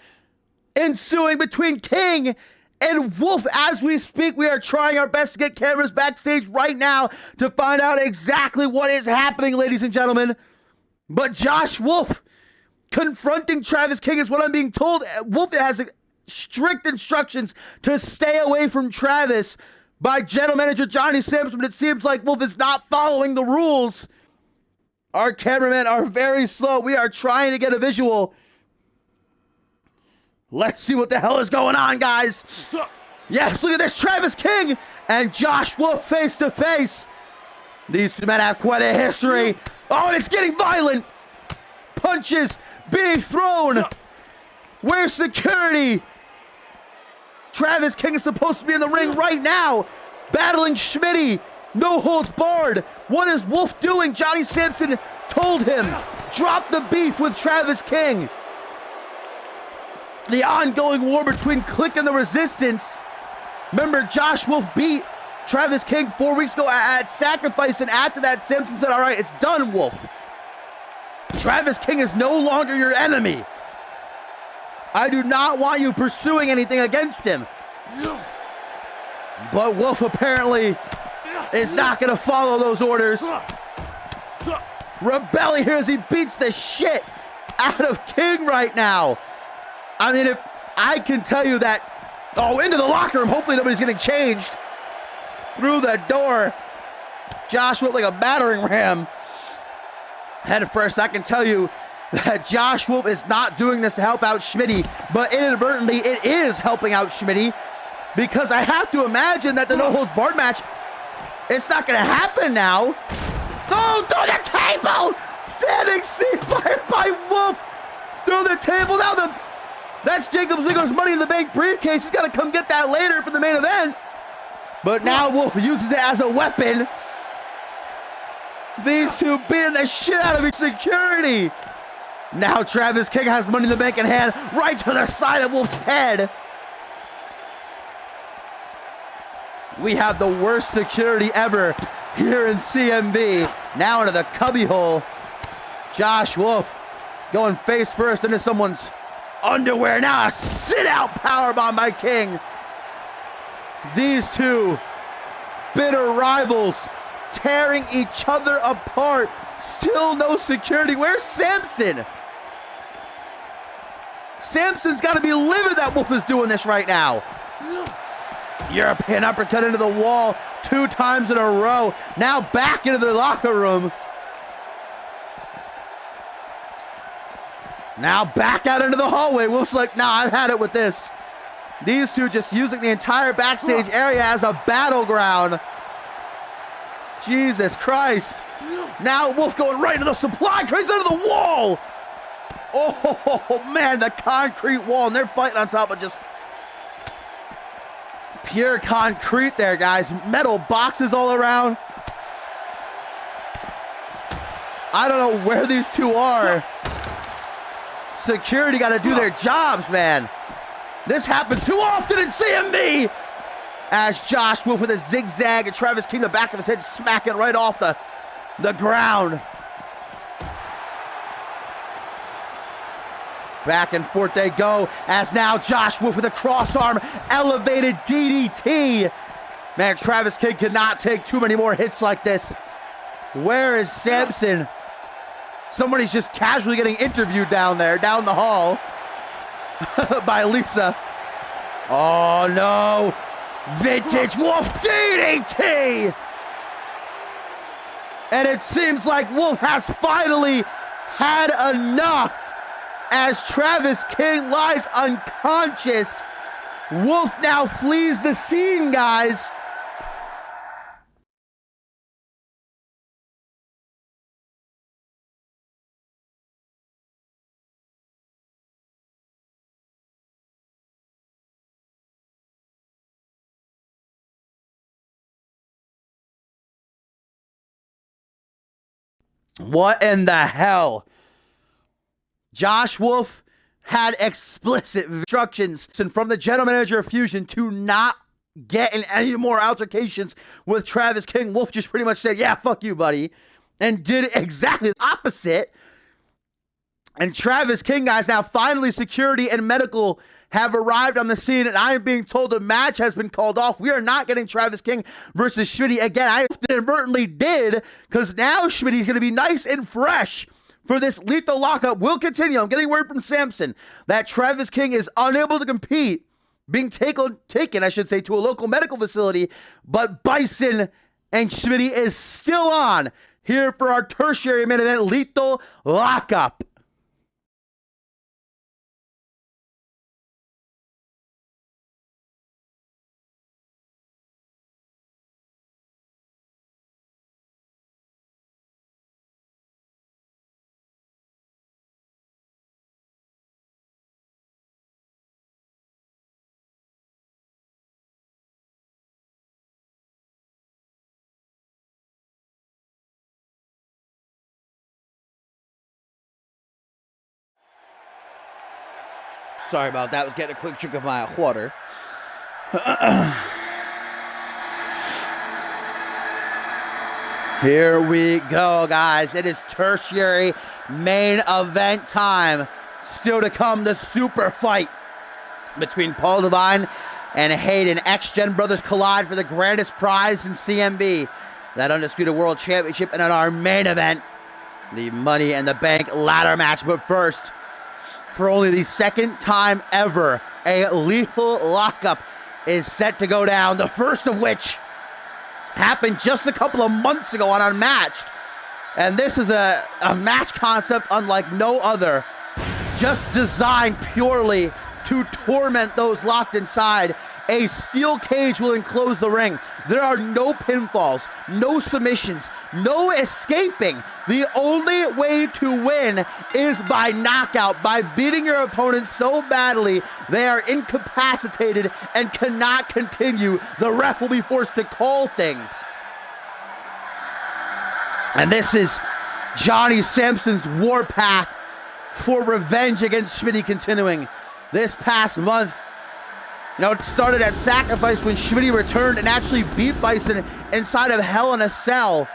ensuing between King and Wolf. As we speak, we are trying our best to get cameras backstage right now to find out exactly what is happening, ladies and gentlemen. But Josh Wolf confronting Travis King is what I'm being told. Wolf has strict instructions to stay away from Travis. by General Manager Johnny Simpson, but it seems like Wolf is not following the rules. Our cameramen are very slow. We are trying to get a visual. Let's see what the hell is going on, guys. Yes, look at this. Travis King and Josh Wolf face to face. These two men have quite a history. Oh, and it's getting violent. Punches being thrown. Where's security? Travis King is supposed to be in the ring right now, battling Schmitty. No holds barred. What is Wolf doing? Johnny Simpson told him, drop the beef with Travis King. The ongoing war between Click and the Resistance. Remember, Josh Wolf beat Travis King 4 weeks ago at Sacrifice, and after that, Simpson said, all right, it's done, Wolf. Travis King is no longer your enemy. I do not want you pursuing anything against him. But Wolf apparently is not going to follow those orders. Rebelling here as he beats the shit out of King right now. I mean, if I can tell you that, oh, into the locker room, hopefully nobody's getting changed. Through the door, Josh went like a battering ram. Head first, I can tell you that Josh Wolf is not doing this to help out Schmitty, but inadvertently it is helping out Schmitty, because I have to imagine that the no holds barred match, it's not going to happen now. Oh, through the table! Standing seat fired by Wolf through the table. Now that's Jacob Ziggler's Money in the Bank briefcase. He's got to come get that later for the main event. But now Wolf uses it as a weapon. These two beating the shit out of his security. Now Travis King has Money in the Bank in hand, right to the side of Wolf's head. We have the worst security ever here in CMV. Now into the cubbyhole. Josh Wolf going face first into someone's underwear. Now a sit-out powerbomb by King. These two bitter rivals tearing each other apart. Still no security. Where's Samson? Samson's got to be livid that Wolf is doing this right now. European uppercut into the wall 2 times in a row. Now back into the locker room. Now back out into the hallway. Wolf's like, nah, I've had it with this. These two just using the entire backstage area as a battleground. Jesus Christ. Now Wolf going right into the supply crates, into the wall. Oh, man, the concrete wall. And they're fighting on top of just pure concrete there, guys. Metal boxes all around. I don't know where these two are. Security got to do their jobs, man. This happens too often in CMV. As Josh Wolf with a zigzag and Travis King, the back of his head smacking right off the ground. Back and forth they go, as now Josh Wolf with a cross arm elevated DDT. Man, Travis King cannot take too many more hits like this. Where is Samson? Somebody's just casually getting interviewed down there, down the hall by Lisa. Oh no, vintage Wolf DDT! And it seems like Wolf has finally had enough. As Travis King lies unconscious, Wolf now flees the scene, guys. What in the hell? Josh Wolf had explicit instructions from the general manager of Fusion to not get in any more altercations with Travis King. Wolf just pretty much said, yeah, fuck you, buddy, and did exactly the opposite. And Travis King, guys, now finally security and medical have arrived on the scene, and I am being told a match has been called off. We are not getting Travis King versus Schmitty again. I inadvertently did, because now Schmitty's going to be nice and fresh for this lethal lockup. Will continue. I'm getting word from Samson that Travis King is unable to compete being taken, I should say, to a local medical facility, but Bison and Schmitty is still on here for our tertiary main event, Lethal Lockup. Sorry about that. I was getting a quick drink of my water. Here we go, guys. It is tertiary main event time. Still to come, the super fight between Paul Devine and Hayden. X-Gen brothers collide for the grandest prize in CMV, that Undisputed World Championship. And in our main event, the Money in the Bank ladder match. But first, for only the second time ever, a lethal lockup is set to go down. The first of which happened just a couple of months ago on Unmatched. And this is a match concept unlike no other, just designed purely to torment those locked inside. A steel cage will enclose the ring. There are no pinfalls, no submissions, no escaping. The only way to win is by knockout, by beating your opponent so badly they are incapacitated and cannot continue. The ref will be forced to call things. And this is Johnny Sampson's warpath for revenge against Schmitty continuing. This past month, it started at Sacrifice when Schmitty returned and actually beat Bison inside of Hell in a Cell.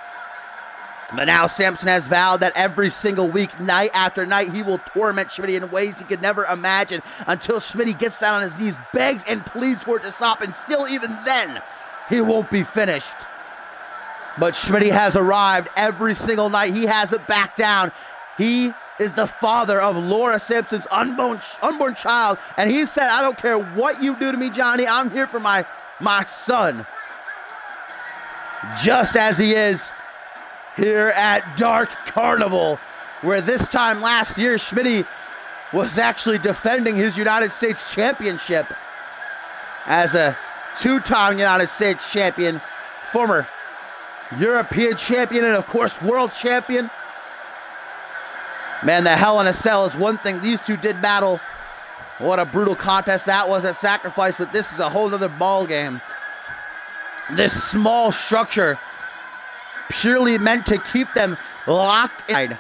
But now Sampson has vowed that every single week, night after night, he will torment Schmitty in ways he could never imagine until Schmitty gets down on his knees, begs and pleads for it to stop, and still even then, he won't be finished. But Schmitty has arrived every single night. He hasn't backed down. He is the father of Laura Sampson's unborn child, and he said, I don't care what you do to me, Johnny, I'm here for my son. Just as he is here at Dark Carnival, where this time last year, Schmitty was actually defending his United States Championship as a two-time United States champion, former European champion, and of course, world champion. Man, the Hell in a Cell is one thing. These two did battle. What a brutal contest that was at Sacrifice, but this is a whole other ball game. This small structure purely meant to keep them locked in.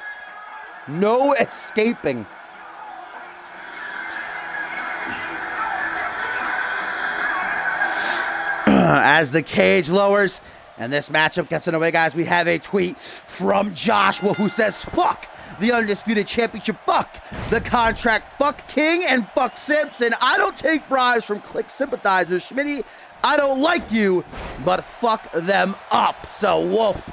No escaping. As the cage lowers and this matchup gets underway, guys, we have a tweet from Joshua who says, fuck the Undisputed Championship, fuck the contract, fuck King, and fuck Simpson. I don't take bribes from Click sympathizers. Schmitty, I don't like you, but fuck them up. So Wolf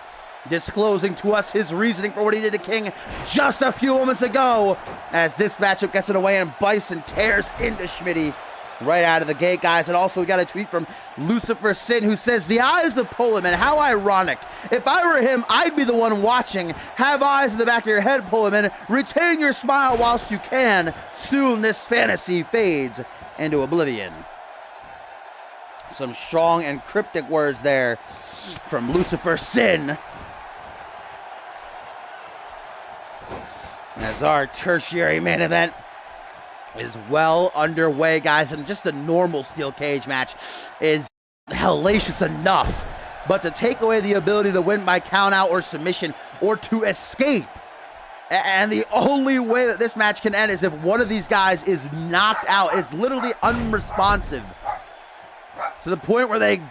disclosing to us his reasoning for what he did to King just a few moments ago as this matchup gets underway and Bison tears into Schmitty right out of the gate, guys. And also we got a tweet from Lucifer Sin who says, the eyes of Pullman, how ironic. If I were him, I'd be the one watching. Have eyes in the back of your head, Pullman. Retain your smile whilst you can. Soon this fantasy fades into oblivion. Some strong and cryptic words there from Lucifer Sin. As our tertiary main event is well underway, guys, and just a normal steel cage match is hellacious enough, but to take away the ability to win by countout or submission or to escape, and the only way that this match can end is if one of these guys is knocked out, is literally unresponsive to the point where they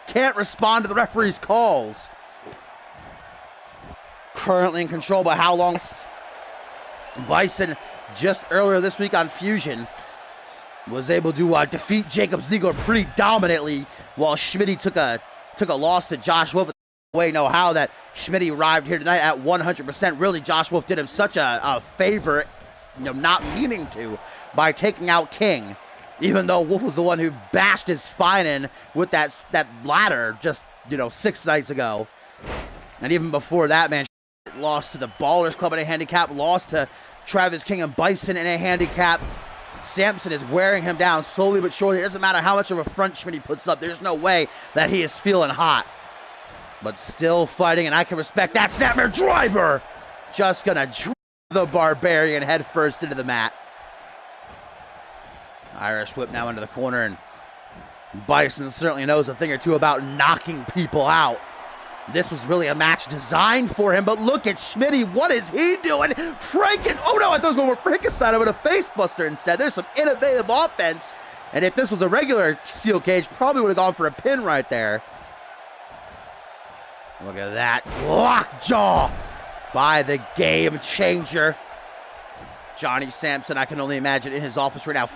can't respond to the referee's calls. Currently in control, but how long? Bison just earlier this week on Fusion was able to defeat Jacob Ziegler pretty dominantly, while Schmitty took a loss to Josh Wolf. Way know how that Schmitty arrived here tonight at 100%. Really, Josh Wolf did him such a favor, not meaning to, by taking out King. Even though Wolf was the one who bashed his spine in with that ladder just, 6 nights ago. And even before that, man, lost to the Ballers Club in a handicap, lost to Travis King and Bison in a handicap. Sampson is wearing him down slowly but surely. It doesn't matter how much of a front Schmidt he puts up. There's no way that he is feeling hot. But still fighting, and I can respect that. Snapmare driver! Just gonna drive the Barbarian head first into the mat. Irish whip now into the corner, and Bison certainly knows a thing or two about knocking people out. This was really a match designed for him, but look at Schmitty. What is he doing? Oh no, I thought I was going for Frankenstein with a face buster instead. There's some innovative offense, and if this was a regular steel cage, probably would have gone for a pin right there. Look at that lockjaw by the Game Changer. Johnny Sampson, I can only imagine in his office right now,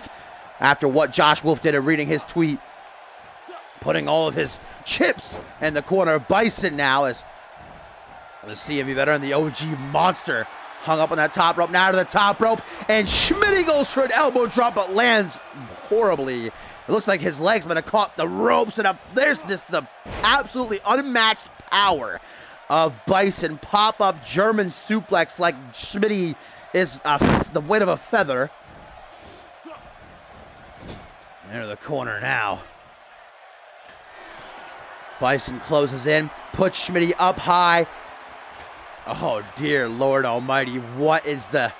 after what Josh Wolf did and reading his tweet, putting all of his chips in the corner. Bison now as the CMV veteran, the OG monster, hung up on that top rope, now to the top rope, and Schmitty goes for an elbow drop, but lands horribly. It looks like his legs might have caught the ropes, and there's the absolutely unmatched power of Bison. Pop-up German suplex like Schmitty is the weight of a feather. Into the corner now. Bison closes in, puts Schmitty up high. Oh, dear Lord Almighty, what is the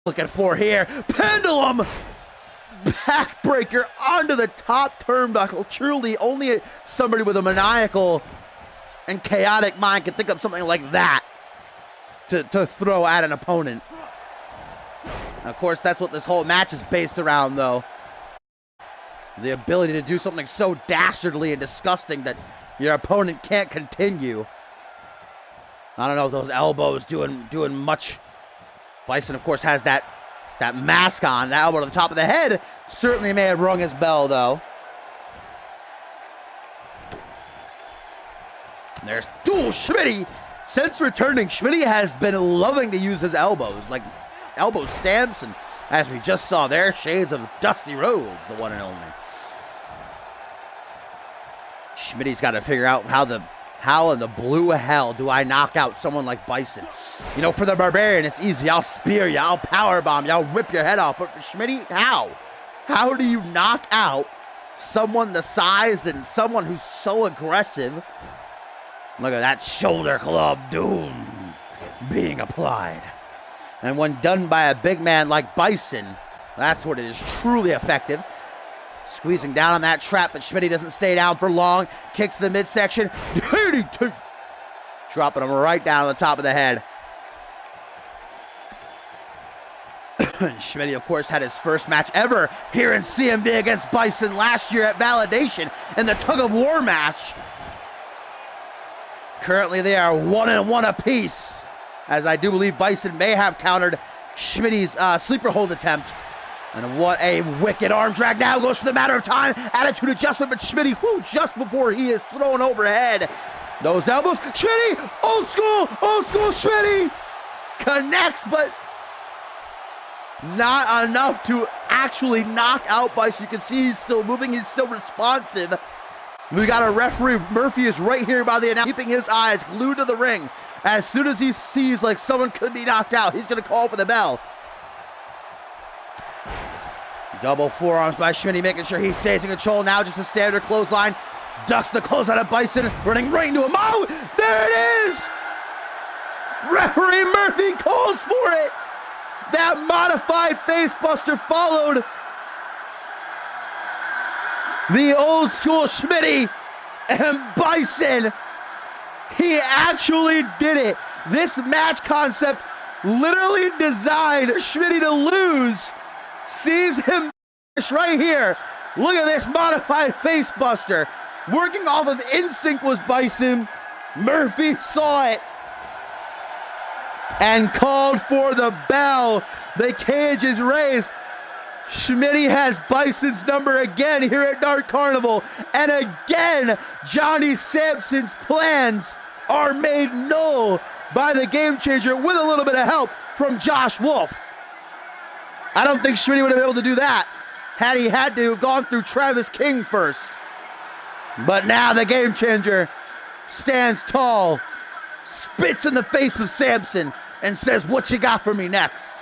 looking for here? Pendulum backbreaker onto the top turnbuckle. Truly, only somebody with a maniacal and chaotic mind can think of something like that to throw at an opponent. Of course, that's what this whole match is based around, though. The ability to do something so dastardly and disgusting that your opponent can't continue. I don't know if those elbows doing much. Bison, of course, has that mask on. That elbow to the top of the head certainly may have rung his bell, though. And there's Schmitty. Since returning, Schmitty has been loving to use his elbows, like elbow stamps, and as we just saw there, shades of Dusty Rhodes, the one and only. Schmitty's got to figure out how in the blue hell do I knock out someone like Bison? For the Barbarian, it's easy. I'll spear you, I'll powerbomb you, I'll rip your head off. But for Schmitty, how? How do you knock out someone the size and someone who's so aggressive? Look at that shoulder club doom being applied. And when done by a big man like Bison, that's what it is truly effective. Squeezing down on that trap, but Schmitty doesn't stay down for long. Kicks the midsection. Dropping him right down on the top of the head. Schmitty, of course, had his first match ever here in CMV against Bison last year at Validation in the tug of war match. Currently, they are 1-1 apiece, as I do believe Bison may have countered Schmitty's sleeper hold attempt. And what a wicked arm drag. Now goes for the matter of time. Attitude adjustment, but Schmitty, just before he is thrown overhead. Those elbows. Schmitty, old school Schmitty. Connects, but not enough to actually knock out Bison. You can see he's still moving. He's still responsive. We got a referee. Murphy is right here by the announcer, keeping his eyes glued to the ring. As soon as he sees like someone could be knocked out, he's going to call for the bell. Double forearms by Schmitty, making sure he stays in control. Now just a standard clothesline. Ducks the clothesline of Bison, running right into him. Oh, there it is! Referee Murphy calls for it. That modified facebuster followed the old school Schmitty and Bison. He actually did it. This match concept literally designed Schmitty to lose. Sees him right here. Look at this modified facebuster. Working off of instinct was Bison. Murphy saw it and called for the bell. The cage is raised. Schmitty has Bison's number again here at Dark Carnival. And again, Johnny Sampson's plans are made null by the Game Changer with a little bit of help from Josh Wolf. I don't think Schmitty would have been able to do that had he had to have gone through Travis King first. But now the Game Changer stands tall, spits in the face of Samson, and says, "What you got for me next?"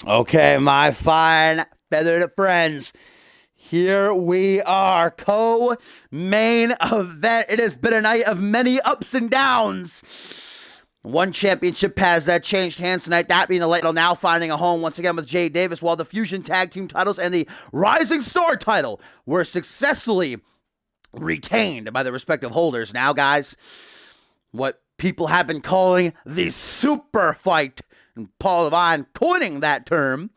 Okay, my fine feathered friends, here we are, co-main event. It has been a night of many ups and downs. One championship has changed hands tonight, that being the light title now finding a home once again with Jay Davis, while the Fusion Tag Team titles and the Rising Star title were successfully retained by the respective holders. Now, guys, what people have been calling the super fight, and Paul Devine coining that term,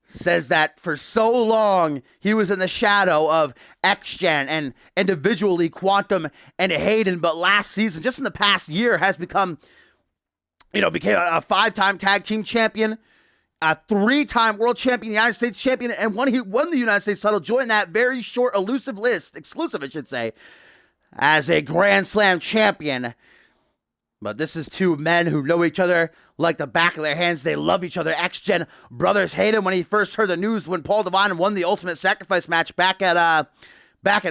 says that for so long he was in the shadow of X-Gen and individually Quantum and Hayden, but last season, just in the past year, has become, became a 5-time tag team champion, a 3-time world champion, United States champion, and he won the United States title, joined that very short, exclusive, I should say, as a Grand Slam champion. But this is two men who know each other like the back of their hands. They love each other. X-Gen brothers Hayden, when he first heard the news when Paul Devine won the Ultimate Sacrifice match back at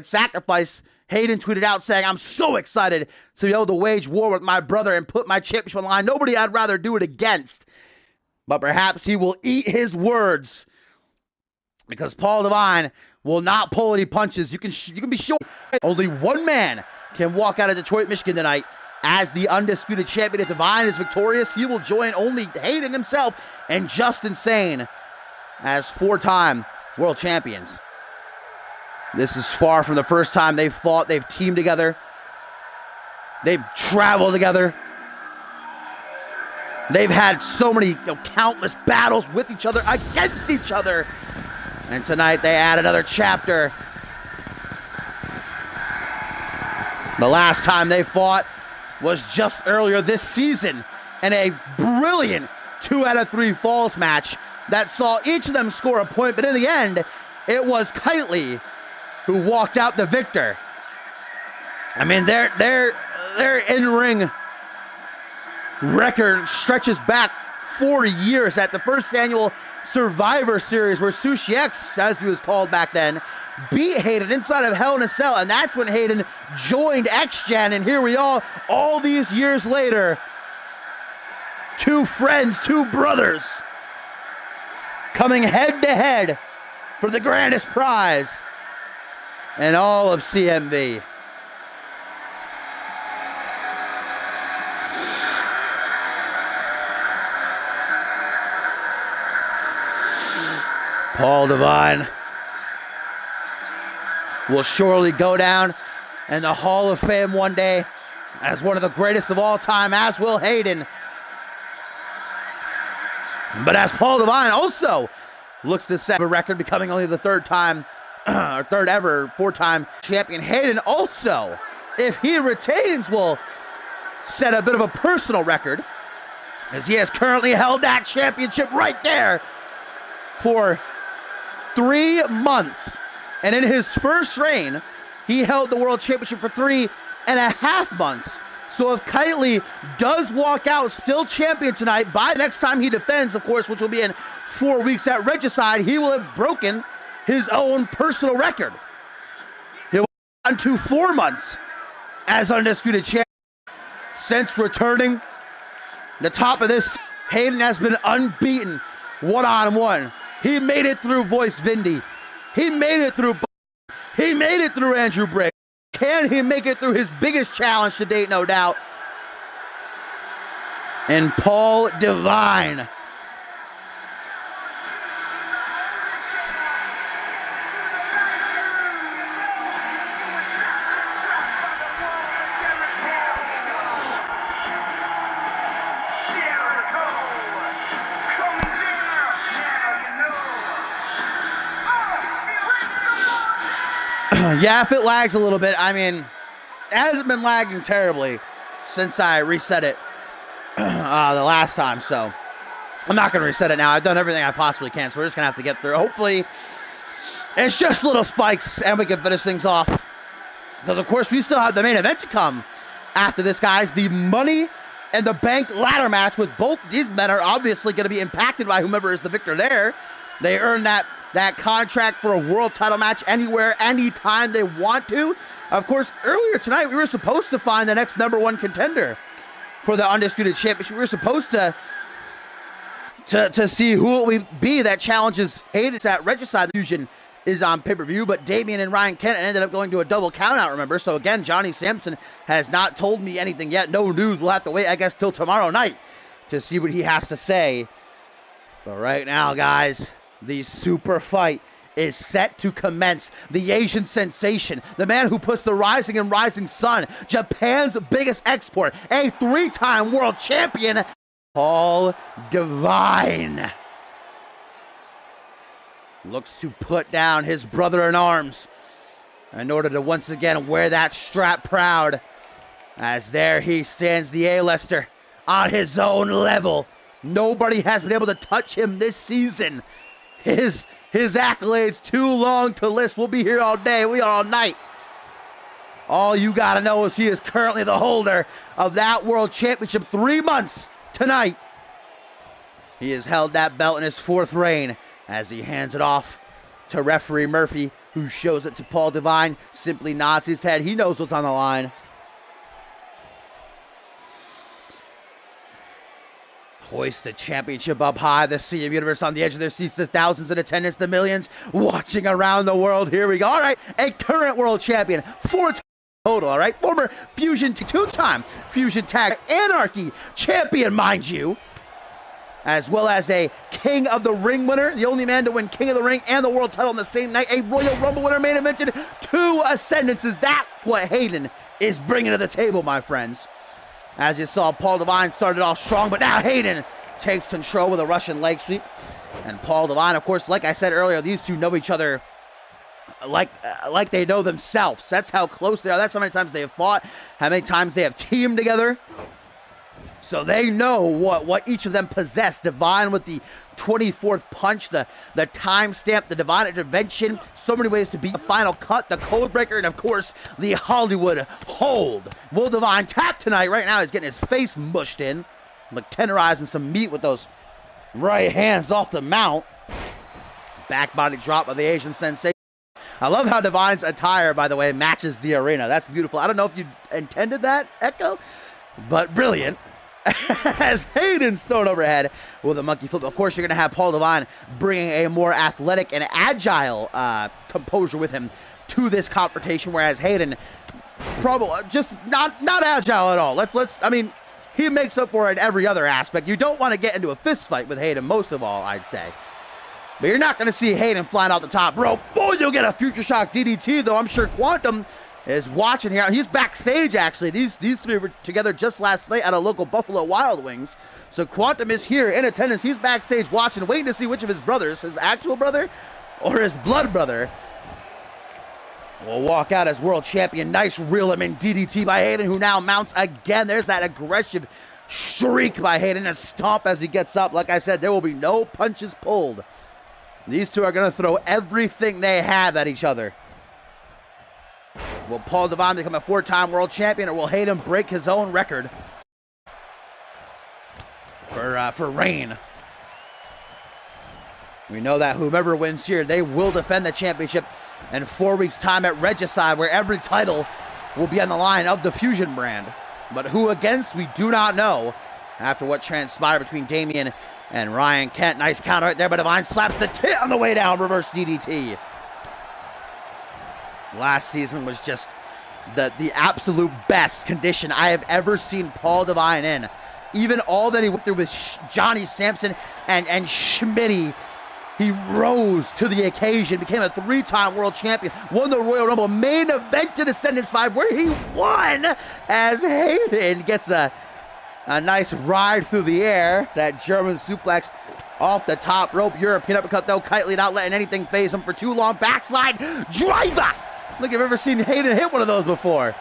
Sacrifice, Hayden tweeted out saying, "I'm so excited to be able to wage war with my brother and put my championship on the line. Nobody I'd rather do it against." But perhaps he will eat his words, because Paul Devine will not pull any punches. You can be sure only one man can walk out of Detroit, Michigan tonight as the undisputed champion. If Devine is victorious, he will join only Hayden himself and Justin Sane as 4-time world champions. This is far from the first time they've fought. They've teamed together. They've traveled together. They've had so many, countless battles with each other, against each other. And tonight they add another chapter. The last time they fought was just earlier this season in a brilliant 2 out of 3 falls match that saw each of them score a point, but in the end, it was Kitely who walked out the victor. I mean, their in-ring record stretches back 4 years at the first annual Survivor Series, where Sushi X, as he was called back then, beat Hayden inside of Hell in a Cell, and that's when Hayden joined X-Gen, and here we are, all these years later, 2 friends, 2 brothers, coming head-to-head for the grandest prize in all of CMV. Paul Devine will surely go down in the Hall of Fame one day as one of the greatest of all time, as will Hayden. But as Paul Devine also looks to set a record, becoming only the 4-time champion, Hayden also, if he retains, will set a bit of a personal record, as he has currently held that championship right there for 3 months. And in his first reign, he held the World Championship for 3.5 months. So if Kitely does walk out still champion tonight, by next time he defends, of course, which will be in 4 weeks at Regicide, he will have broken his own personal record. He'll be on to 4 months as undisputed champion. Since returning the top of this, Hayden has been unbeaten one-on-one. He made it through Voice Vindy. He made it through. He made it through Andrew Brick. Can he make it through his biggest challenge to date? No doubt. And Paul Devine. Yeah, if it lags a little bit, I mean, it hasn't been lagging terribly since I reset it the last time, so I'm not going to reset it now. I've done everything I possibly can, so we're just going to have to get through. Hopefully, it's just little spikes, and we can finish things off. Because, of course, we still have the main event to come after this, guys. The Money in the Bank ladder match with both these men are obviously going to be impacted by whomever is the victor there. They earn that contract for a world title match anywhere, anytime they want to. Of course, earlier tonight, we were supposed to find the next #1 contender for the Undisputed Championship. We were supposed to see who it would be that challenges Hayden at Regicide. Fusion is on pay-per-view, but Damian and Ryan Kent ended up going to a double countout, remember? So again, Johnny Sampson has not told me anything yet. No news. We'll have to wait, I guess, till tomorrow night to see what he has to say. But right now, guys, the super fight is set to commence. The Asian sensation, the man who puts the rising and rising sun, Japan's biggest export, a 3-time world champion, Paul Divine, looks to put down his brother in arms in order to once again wear that strap proud, as there he stands, the A-lister, on his own level. Nobody has been able to touch him this season. His accolades too long to list. We'll be here all day, we all night. All you gotta know is he is currently the holder of that world championship 3 months tonight. He has held that belt in his 4th reign as he hands it off to referee Murphy, who shows it to Paul Divine, simply nods his head. He knows what's on the line. Hoist the championship up high. The CMV universe on the edge of their seats. The thousands in attendance. The millions watching around the world. Here we go. All right. A current world champion. 4 total. All right. Former Fusion, 2-time Fusion Tag Anarchy champion, mind you. As well as a King of the Ring winner. The only man to win King of the Ring and the world title on the same night. A Royal Rumble winner, main evented 2 ascendances. That's what Hayden is bringing to the table, my friends. As you saw, Paul Divine started off strong, but now Hayden takes control with a Russian leg sweep. And Paul Divine, of course, like I said earlier, these two know each other like they know themselves. That's how close they are. That's how many times they have fought, how many times they have teamed together. So they know what each of them possess. Divine with the 24th punch, the timestamp, the divine intervention, so many ways to beat the final cut, the code breaker, and of course, the Hollywood hold. Will Divine tap tonight? Right now, he's getting his face mushed in, like tenderizing some meat with those right hands off the mount. Back body drop of the Asian sensation. I love how Divine's attire, by the way, matches the arena. That's beautiful. I don't know if you intended that, Echo, but brilliant. As Hayden's thrown overhead with a monkey flip. Of course, you're going to have Paul Divine bringing a more athletic and agile composure with him to this confrontation, whereas Hayden probably just not agile at all. I mean, he makes up for it in every other aspect. You don't want to get into a fist fight with Hayden, most of all, I'd say. But you're not going to see Hayden flying out the top rope. Boy, you'll get a Future Shock DDT, though. I'm sure Quantum is watching here. He's backstage, actually. These three were together just last night at a local Buffalo Wild Wings. So Quantum is here in attendance. He's backstage watching, waiting to see which of his brothers, his actual brother or his blood brother, will walk out as world champion. Nice reel him in DDT by Hayden, who now mounts again. There's that aggressive shriek by Hayden, a stomp as he gets up. Like I said, there will be no punches pulled. These two are going to throw everything they have at each other. Will Paul Divine become a 4-time world champion, or will Hayden break his own record for reign? We know that whomever wins here, they will defend the championship in 4 weeks' time at Regicide, where every title will be on the line of the Fusion brand. But who against, we do not know. After what transpired between Damian and Ryan Kent. Nice counter right there, but Divine slaps the tit on the way down, reverse DDT. Last season was just the absolute best condition I have ever seen Paul Divine in. Even all that he went through with Johnny Sampson and Schmitty, he rose to the occasion, became a 3-time world champion, won the Royal Rumble, main event to Descendants 5, where he won as Hayden gets a nice ride through the air. That German suplex off the top rope. European uppercut, though. Kitely not letting anything phase him for too long. Backslide driver Look, I've ever seen Hayden hit one of those before.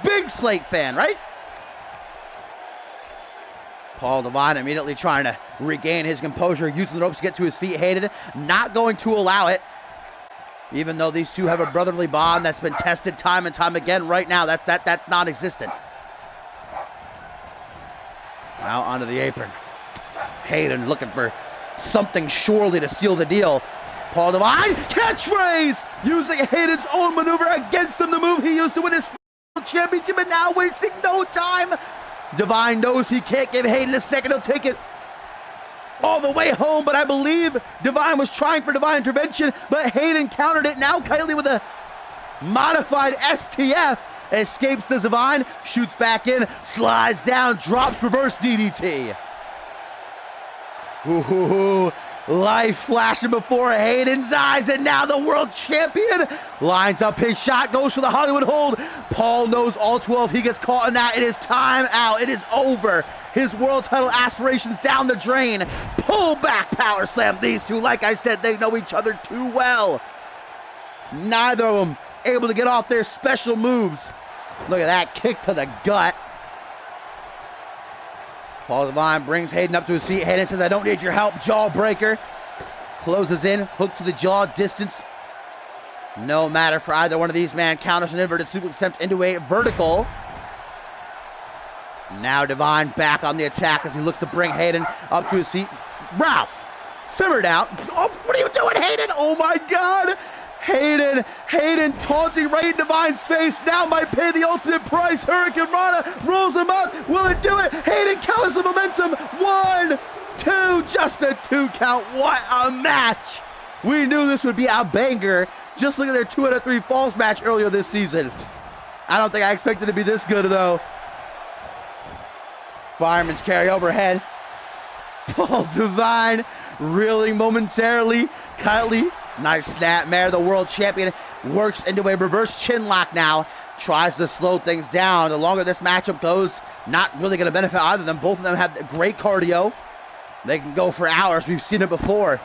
Big Slate fan, right? Paul Devine immediately trying to regain his composure, using the ropes to get to his feet. Hayden not going to allow it. Even though these two have a brotherly bond that's been tested time and time again, right now that's non-existent. Now onto the apron. Hayden looking for something surely to seal the deal. Paul Devine, catchphrase! Using Hayden's own maneuver against him, the move he used to win his championship, and now wasting no time. Devine knows he can't give Hayden a second. He'll take it all the way home, but I believe Devine was trying for divine intervention, but Hayden countered it. Now Kylie with a modified STF escapes the Devine, shoots back in, slides down, drops reverse DDT. Ooh, life flashing before Hayden's eyes, and now the world champion lines up his shot, goes for the Hollywood hold. Paul knows all 12. He gets caught in that. It is time out. It is over. His world title aspirations down the drain. Pull back power slam. These two, like I said, they know each other too well. Neither of them able to get off their special moves. Look at that kick to the gut. Paul Devine brings Hayden up to his feet. Hayden says, I don't need your help. Jawbreaker. Closes in. Hook to the jaw. Distance. No matter for either one of these, man. Counters an inverted suplex attempt into a vertical. Now Devine back on the attack as he looks to bring Hayden up to his feet. Ralph. Simmer down. Oh, what are you doing, Hayden? Oh my God. Hayden taunting right in Devine's face. Now might pay the ultimate price. Hurricane Rana rolls him up. Will it do it? Hayden counters the momentum. 1, 2, just a 2 count. What a match. We knew this would be a banger. Just look at their 2 out of 3 falls match earlier this season. I don't think I expected it to be this good though. Fireman's carry overhead. Paul Devine reeling momentarily. Kylie, nice snap mare. The world champion works into a reverse chin lock now. Tries to slow things down. The longer this matchup goes, not really going to benefit either of them. Both of them have great cardio. They can go for hours. We've seen it before.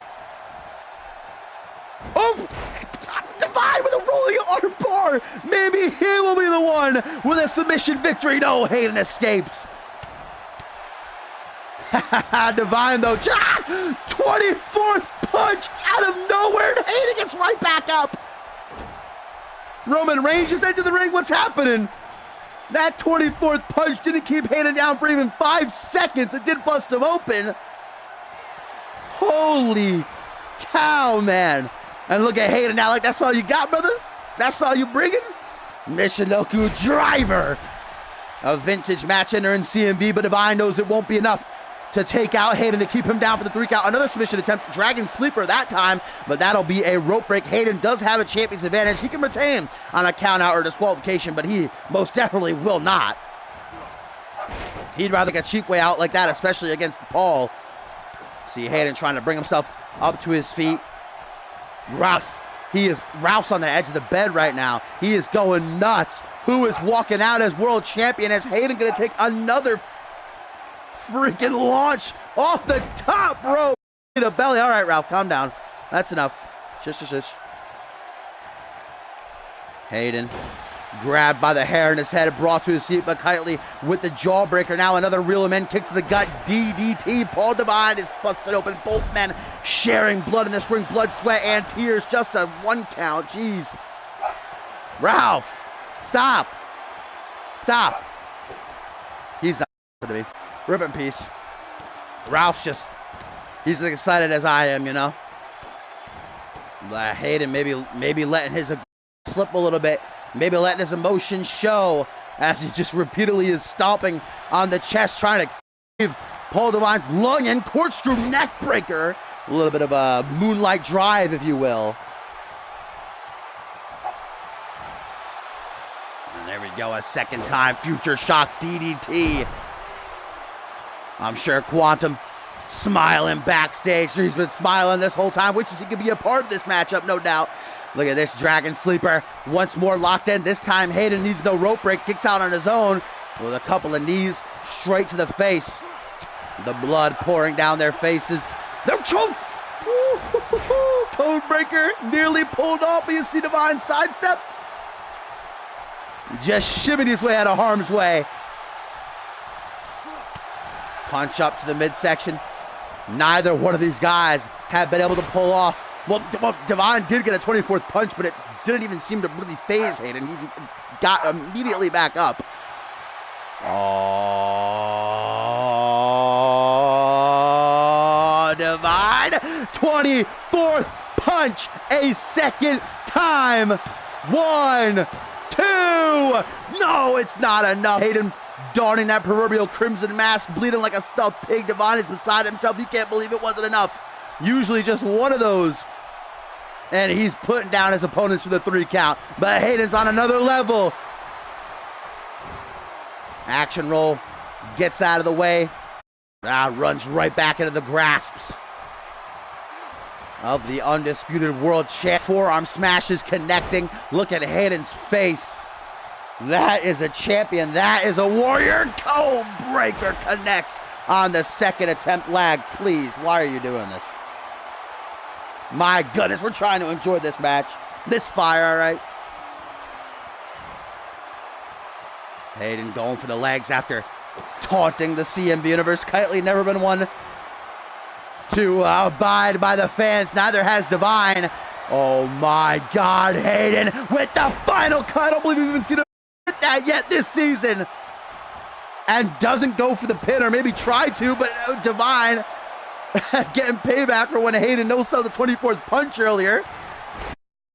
Oh! Devine with a rolling arm bar. Maybe he will be the one with a submission victory. No, Hayden escapes. Devine though, 24th punch out of nowhere, and Hayden gets right back up. Roman Reigns just entered the ring. What's happening? That 24th punch didn't keep Hayden down for even 5 seconds. It did bust him open. Holy cow, man. And look at Hayden now, like, that's all you got, brother? That's all you bringing? Michinoku driver. A vintage match ender in CMV, but Devine knows it won't be enough to take out Hayden to keep him down for the 3 count. Another submission attempt, Dragon Sleeper that time, but that'll be a rope break. Hayden does have a champion's advantage. He can retain on a count out or disqualification, but he most definitely will not. He'd rather get cheap way out like that, especially against Paul. See Hayden trying to bring himself up to his feet. Ralph's on the edge of the bed right now. He is going nuts. Who is walking out as world champion? Is Hayden gonna take another freaking launch off the top rope? The belly. All right, Ralph, calm down. That's enough. Shush. Hayden grabbed by the hair in his head, brought to his feet, but Kylie with the jawbreaker. Now another reel him in, kick to the gut, DDT. Paul Devine is busted open. Both men sharing blood in this ring, blood, sweat, and tears. Just a 1 count. Jeez. Ralph, stop. He's not to me. Rip in peace. Ralph's he's as excited as I am, you know. Hayden maybe letting his slip a little bit. Maybe letting his emotions show as he just repeatedly is stomping on the chest, trying to give Paul Devine's lung and corkscrew neck breaker. A little bit of a moonlight drive, if you will. And there we go, a second time. Future shock DDT. I'm sure Quantum smiling backstage. He's been smiling this whole time, wishes he could be a part of this matchup, no doubt. Look at this Dragon Sleeper once more locked in. This time Hayden needs no rope break, kicks out on his own with a couple of knees straight to the face. The blood pouring down their faces. They're choked. Code breaker nearly pulled off, but you see Devine sidestep. Just shimmied his way out of harm's way. Punch up to the midsection. Neither one of these guys have been able to pull off. Well, Divine did get a 24th punch, but it didn't even seem to really phase Hayden. He got immediately back up. Oh, Divine. 24th punch a second time. 1, 2. No, it's not enough. Hayden donning that proverbial crimson mask, bleeding like a stuffed pig. Divine is beside himself. He can't believe it wasn't enough. Usually just one of those, and he's putting down his opponents for the 3 count. But Hayden's on another level. Action roll, gets out of the way. Runs right back into the grasps of the undisputed world champ. Forearm smashes connecting. Look at Hayden's face. That is a champion. That is a warrior. Code breaker connects on the second attempt. Lag, please. Why are you doing this? My goodness, we're trying to enjoy this match. This fire, all right? Hayden going for the legs after taunting the CMV universe. Kitely never been one to abide by the fans. Neither has Divine. Oh my God, Hayden with the final cut. I don't believe we've even seen that yet this season. And doesn't go for the pin, or maybe try to, but Divine getting payback for when Hayden no-sold the 24th punch earlier.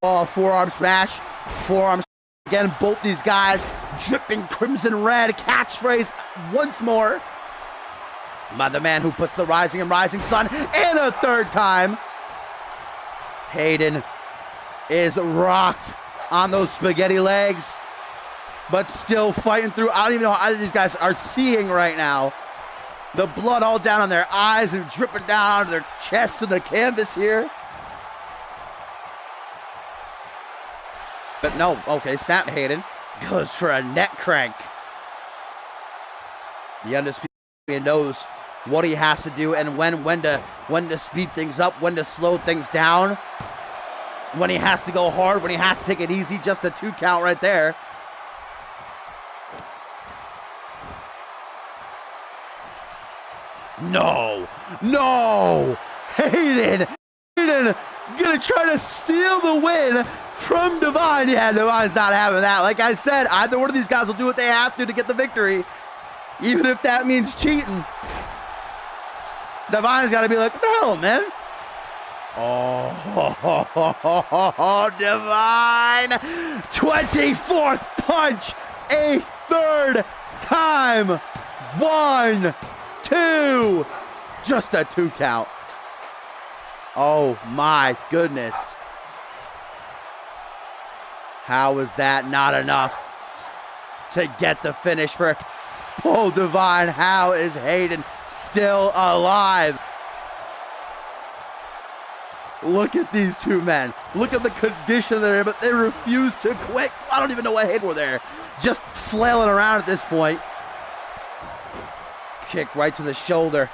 Oh, forearm smash. Forearm smash. Again, both these guys dripping crimson red. Catchphrase once more by the man who puts the rising and rising sun, and a 3rd time. Hayden is rocked on those spaghetti legs, but still fighting through. I don't even know how either of these guys are seeing right now. The blood all down on their eyes and dripping down onto their chests and the canvas here. But no, okay, snap. Hayden goes for a neck crank. The undisputed knows what he has to do and when to speed things up, when to slow things down, when he has to go hard, when he has to take it easy. Just a 2 count right there. No, Hayden gonna try to steal the win from Divine. Yeah, Divine's not having that. Like I said, either one of these guys will do what they have to get the victory, even if that means cheating. Divine's got to be like, what the hell, man? Oh, Divine. 24th punch, a 3rd time. 1, 2. Just a 2 count. Oh, my goodness. How is that not enough to get the finish for Paul Divine? How is Hayden still alive? Look at these 2 men. Look at the condition they're in, but they refuse to quit. I don't even know why Hayden were there. Just flailing around at this point. Kick right to the shoulder.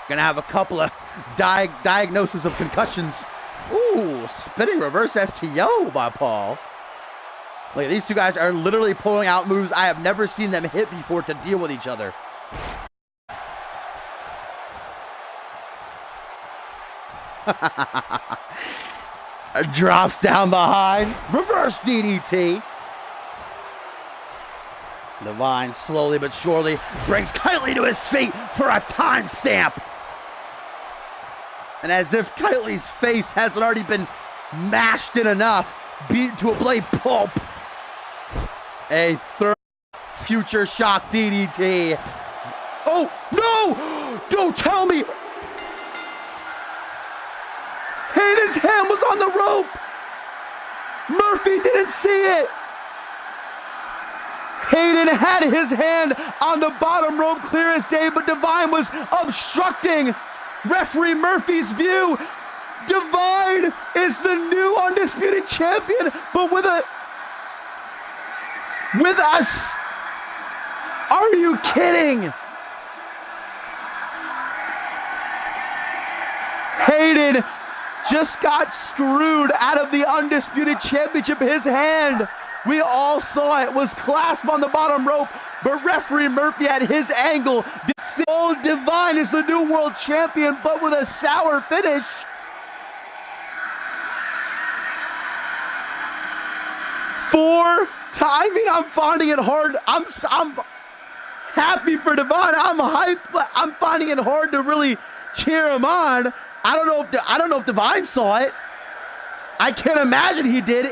Gonna have a couple of diagnoses of concussions. Ooh, spinning reverse STO by Paul. Look, these 2 guys are literally pulling out moves I have never seen them hit before to deal with each other. Drops down behind. Reverse DDT. Divine slowly but surely brings Kitely to his feet for a timestamp. And as if Kitely's face hasn't already been mashed in enough, beaten to a blade pulp. A 3rd future shock DDT. Oh, no! Don't tell me! Hayden's hand was on the rope! Murphy didn't see it! Hayden had his hand on the bottom rope clear as day, but Divine was obstructing referee Murphy's view. Divine is the new undisputed champion, but with us. Are you kidding? Hayden just got screwed out of the undisputed championship. His hand We all saw it, was clasped on the bottom rope, but referee Murphy at his angle. Old Divine is the new world champion, but with a sour finish. I'm finding it hard. I'm happy for Divine. I'm hyped, but I'm finding it hard to really cheer him on. I don't know if Divine saw it. I can't imagine he did.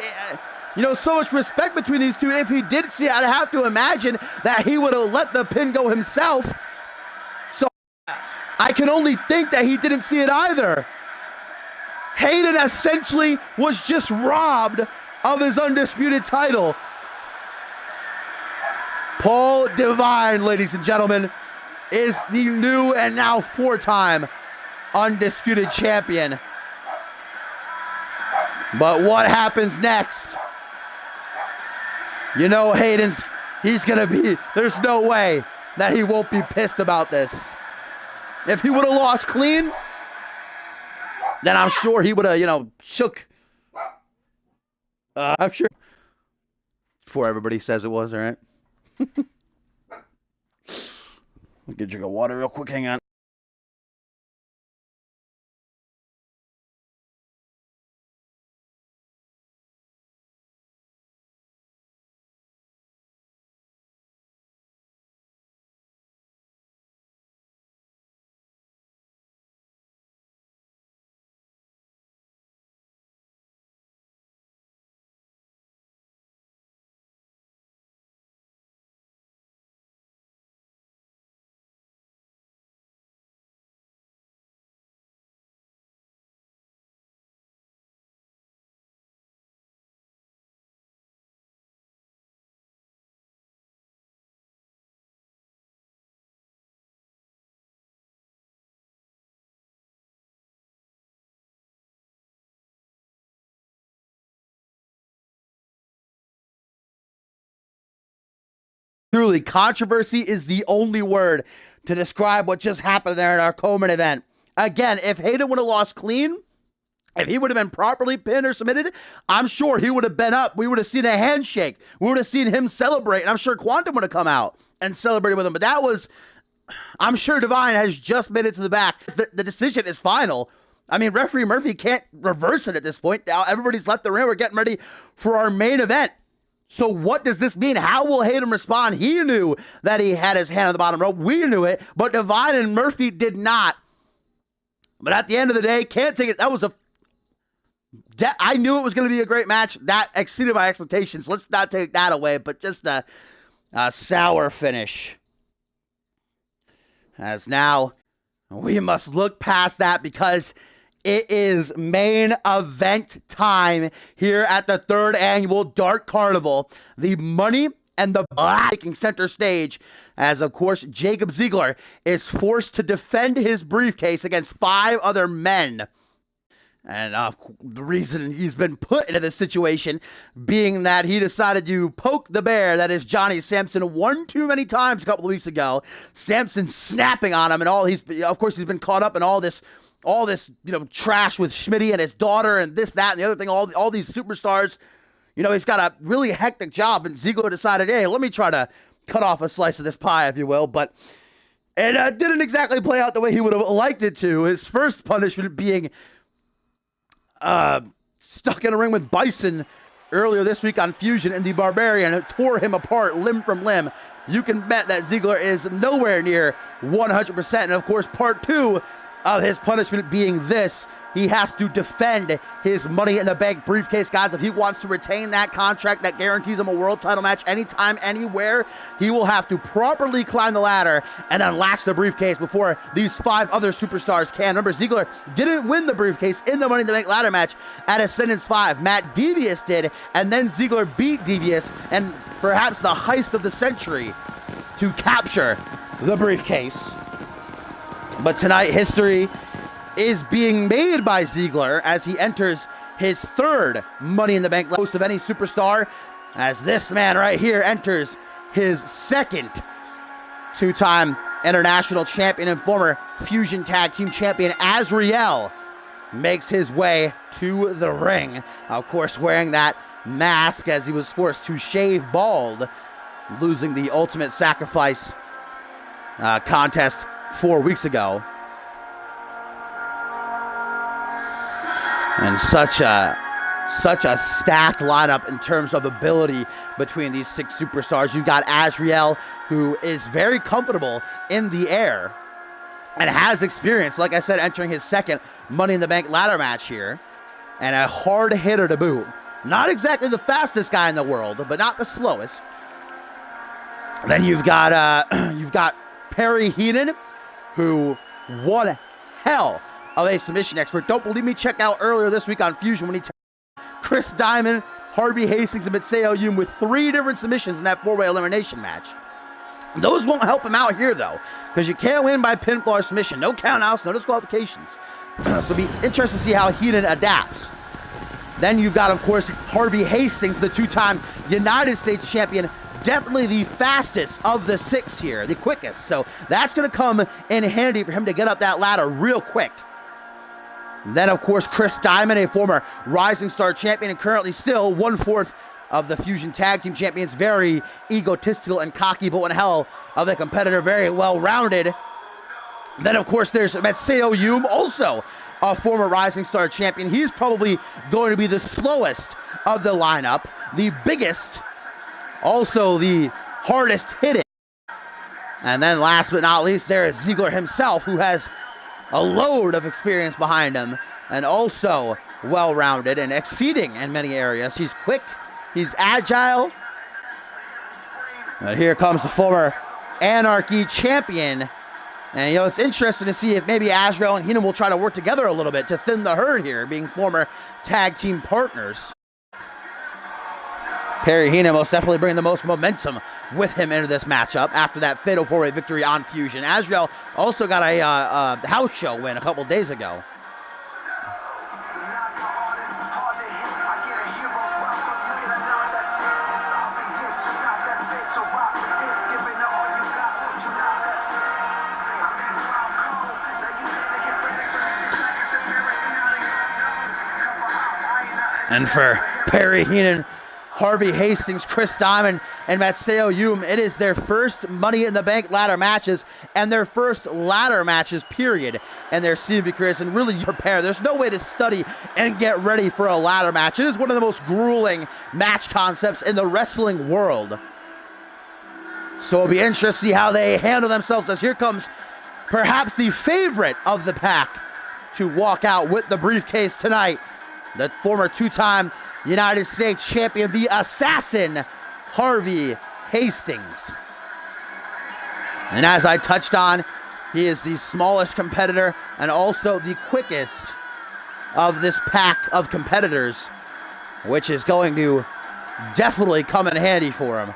You know, so much respect between these two. If he did see it, I'd have to imagine that he would have let the pin go himself. So I can only think that he didn't see it either. Hayden essentially was just robbed of his undisputed title. Paul Divine, ladies and gentlemen, is the new and now 4-time undisputed champion. But what happens next? You know, he's gonna be, there's no way that he won't be pissed about this. If he would have lost clean, then I'm sure he would have, you know, shook. I'm sure. Before everybody says it was, all right? I'll get a drink of water real quick, hang on. Truly, controversy is the only word to describe what just happened there in our co-main event. Again, if Hayden would have lost clean, if he would have been properly pinned or submitted, I'm sure he would have been up. We would have seen a handshake. We would have seen him celebrate. And I'm sure Quantum would have come out and celebrated with him. But that was, I'm sure Divine has just made it to the back. The decision is final. I mean, referee Murphy can't reverse it at this point. Now everybody's left the ring. We're getting ready for our main event. So what does this mean? How will Hayden respond? He knew that he had his hand on the bottom rope. We knew it, but Divine and Murphy did not. But at the end of the day, can't take it. That was I knew it was going to be a great match. That exceeded my expectations. Let's not take that away, but just a sour finish. As now, we must look past that because it is main event time here at the 3rd annual Dark Carnival. The Money and the Black taking center stage as, of course, Jacob Ziegler is forced to defend his briefcase against 5 other men. And the reason he's been put into this situation being that he decided to poke the bear, that is Johnny Sampson, one too many times a couple of weeks ago. Sampson snapping on him, and he's been caught up in all this, you know, trash with Schmitty and his daughter and this, that, and the other thing, all these superstars. You know, he's got a really hectic job, and Ziegler decided, hey, let me try to cut off a slice of this pie, if you will, but it didn't exactly play out the way he would have liked it to. His first punishment being stuck in a ring with Bison earlier this week on Fusion, and the Barbarian tore him apart limb from limb. You can bet that Ziegler is nowhere near 100%, and of course, part 2 of his punishment being this. He has to defend his Money in the Bank briefcase, guys. If he wants to retain that contract that guarantees him a world title match anytime, anywhere, he will have to properly climb the ladder and unlatch the briefcase before these 5 other superstars can. Remember, Ziegler didn't win the briefcase in the Money in the Bank ladder match at Ascendance 5. Matt Devious did, and then Ziegler beat Devious, and perhaps the heist of the century, to capture the briefcase. But tonight, history is being made by Ziegler as he enters his 3rd Money in the Bank host of any superstar, as this man right here enters his 2nd 2-time international champion and former Fusion Tag Team champion Azriel makes his way to the ring. Of course, wearing that mask as he was forced to shave bald, losing the Ultimate Sacrifice contest 4 weeks ago. And such a stacked lineup in terms of ability between these 6 superstars. You've got Azrael, who is very comfortable in the air and has experience, like I said, entering his second Money in the Bank ladder match here, and a hard hitter to boot. Not exactly the fastest guy in the world, but not the slowest. Then you've got Perry Heenan, who one hell of a submission expert. Don't believe me? Check out earlier this week on Fusion when he Chris Diamond, Harvey Hastings, and Matseo Yum with 3 different submissions in that 4-way elimination match. Those won't help him out here, though, because you can't win by pinfall or submission. No countouts, no disqualifications. So it'll be interesting to see how Heenan adapts. Then you've got, of course, Harvey Hastings, the 2-time United States champion. Definitely the fastest of the 6 here, the quickest. So that's going to come in handy for him to get up that ladder real quick. Then, of course, Chris Diamond, a former Rising Star champion and currently still 1/4 of the Fusion Tag Team Champions. Very egotistical and cocky, but one hell of a competitor, very well-rounded. Then, of course, there's Matseo Yum, also a former Rising Star champion. He's probably going to be the slowest of the lineup, the biggest, also the hardest hitting. And then last but not least, there is Ziggler himself, who has a load of experience behind him and also well-rounded and exceeding in many areas. He's quick, he's agile. And here comes the former Anarchy champion. And, you know, it's interesting to see if maybe Azrael and Heenan will try to work together a little bit to thin the herd here, being former tag team partners. Perry Heenan most definitely bringing the most momentum with him into this matchup after that fatal 4-way victory on Fusion. Azrael also got a house show win a couple days ago. And for Perry Heenan, Harvey Hastings, Chris Diamond, and Matseo Yum, it is their first Money in the Bank ladder matches and their first ladder matches, period, in their CMV careers, and really prepare. There's no way to study and get ready for a ladder match. It is one of the most grueling match concepts in the wrestling world. So it'll be interesting to see how they handle themselves, as here comes perhaps the favorite of the pack to walk out with the briefcase tonight, the former 2-time United States champion, the assassin, Harvey Hastings. And as I touched on, he is the smallest competitor and also the quickest of this pack of competitors, which is going to definitely come in handy for him.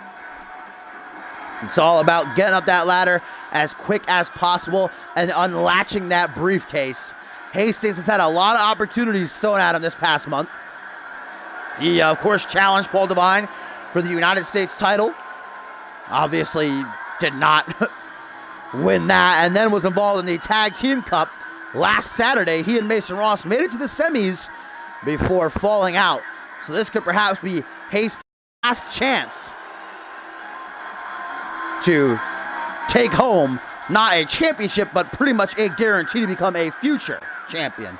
It's all about getting up that ladder as quick as possible and unlatching that briefcase. Hastings has had a lot of opportunities thrown at him this past month. He, of course, challenged Paul Devine for the United States title. Obviously did not win that, and then was involved in the Tag Team Cup last Saturday. He and Mason Ross made it to the semis before falling out. So this could perhaps be Hastings' last chance to take home not a championship, but pretty much a guarantee to become a future champion.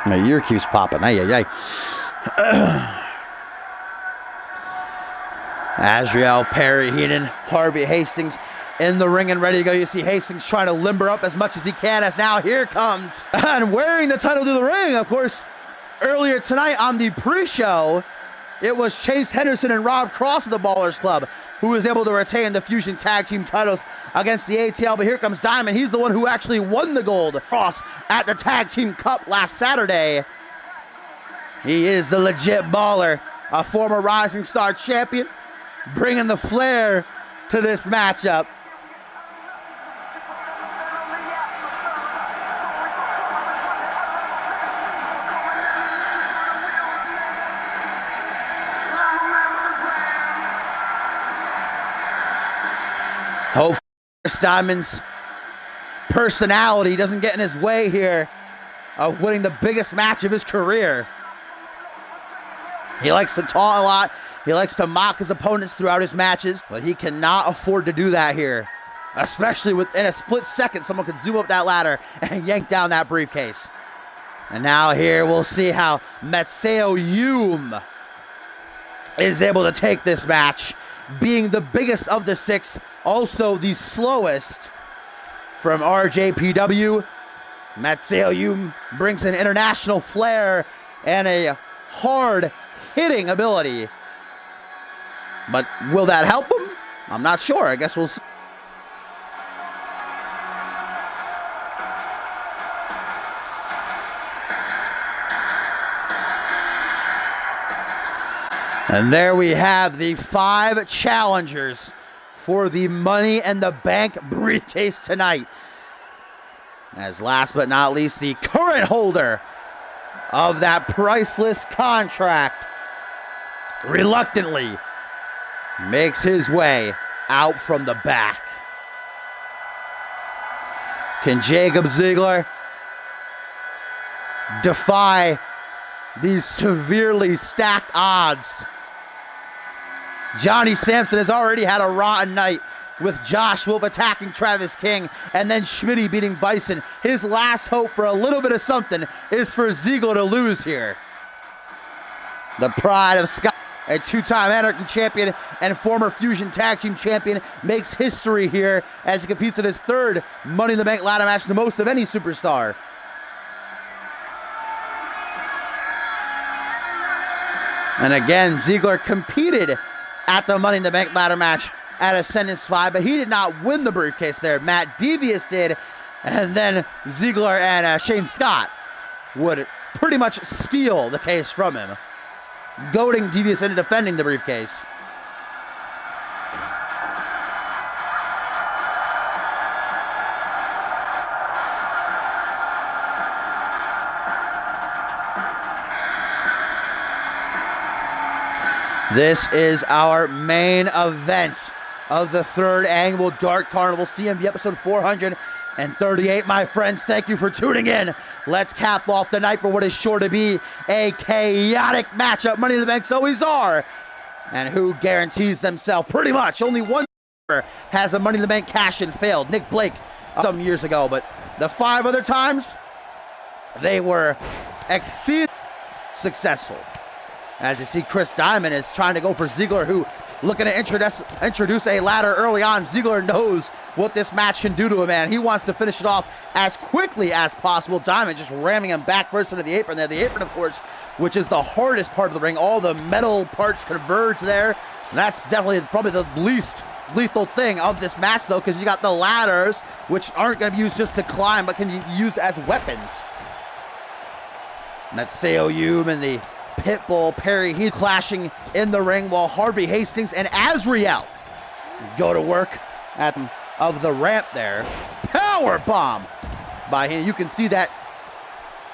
My ear keeps popping. Ay. Azrael, Perry Heenan, Harvey Hastings in the ring and ready to go. You see Hastings trying to limber up as much as he can, as now here comes, and wearing the title to the ring. Of course, earlier tonight on the pre-show, it was Chase Henderson and Rob Cross of the Ballers Club who was able to retain the Fusion Tag Team titles against the ATL. But here comes Diamond. He's the one who actually won the gold. Cross at the Tag Team Cup last Saturday. He is the legit baller, a former Rising Star champion, bringing the flair to this matchup. Hope Chris Diamond's personality doesn't get in his way here of winning the biggest match of his career. He likes to taunt a lot. He likes to mock his opponents throughout his matches, but he cannot afford to do that here. Especially in a split second, someone could zoom up that ladder and yank down that briefcase. And now here we'll see how Matseo Yume is able to take this match, being the biggest of the six, also the slowest from RJPW. Matseo Yume brings an international flair and a hard-hitting ability. But will that help him? I'm not sure. I guess we'll see. And there we have the 5 challengers for the Money in the Bank briefcase tonight. As last but not least, the current holder of that priceless contract reluctantly makes his way out from the back. Can Jacob Ziegler defy these severely stacked odds? Johnny Sampson has already had a rotten night with Josh Wolf attacking Travis King and then Schmitty beating Bison. His last hope for a little bit of something is for Ziegler to lose here. The pride of Scott, a 2-time Anarchy champion and former Fusion Tag Team champion, makes history here as he competes in his 3rd Money in the Bank ladder match, the most of any superstar. And again, Ziegler competed at the Money in the Bank ladder match at Ascendance 5, but he did not win the briefcase there. Matt Devious did, and then Ziegler and Shane Scott would pretty much steal the case from him, goading Devious into defending the briefcase. This is our main event of the 3rd annual Dark Carnival CMV episode 438. My friends, thank you for tuning in. Let's cap off the night for what is sure to be a chaotic matchup. Money in the Banks always are. And who guarantees themselves? Pretty much only one has a Money in the Bank cash-in failed. Nick Blake some years ago, but the 5 other times, they were exceedingly successful. As you see, Chris Diamond is trying to go for Ziegler, who looking to introduce a ladder early on. Ziegler knows what this match can do to him, man. He wants to finish it off as quickly as possible. Diamond just ramming him back first into the apron there. The apron, of course, which is the hardest part of the ring. All the metal parts converge there. And that's definitely probably the least lethal thing of this match, though, because you got the ladders, which aren't going to be used just to climb, but can be used as weapons. And that's Matseo Yume and the Pitbull Perry Heath clashing in the ring, while Harvey Hastings and Azrael go to work at of the ramp there. Power bomb by him. You can see that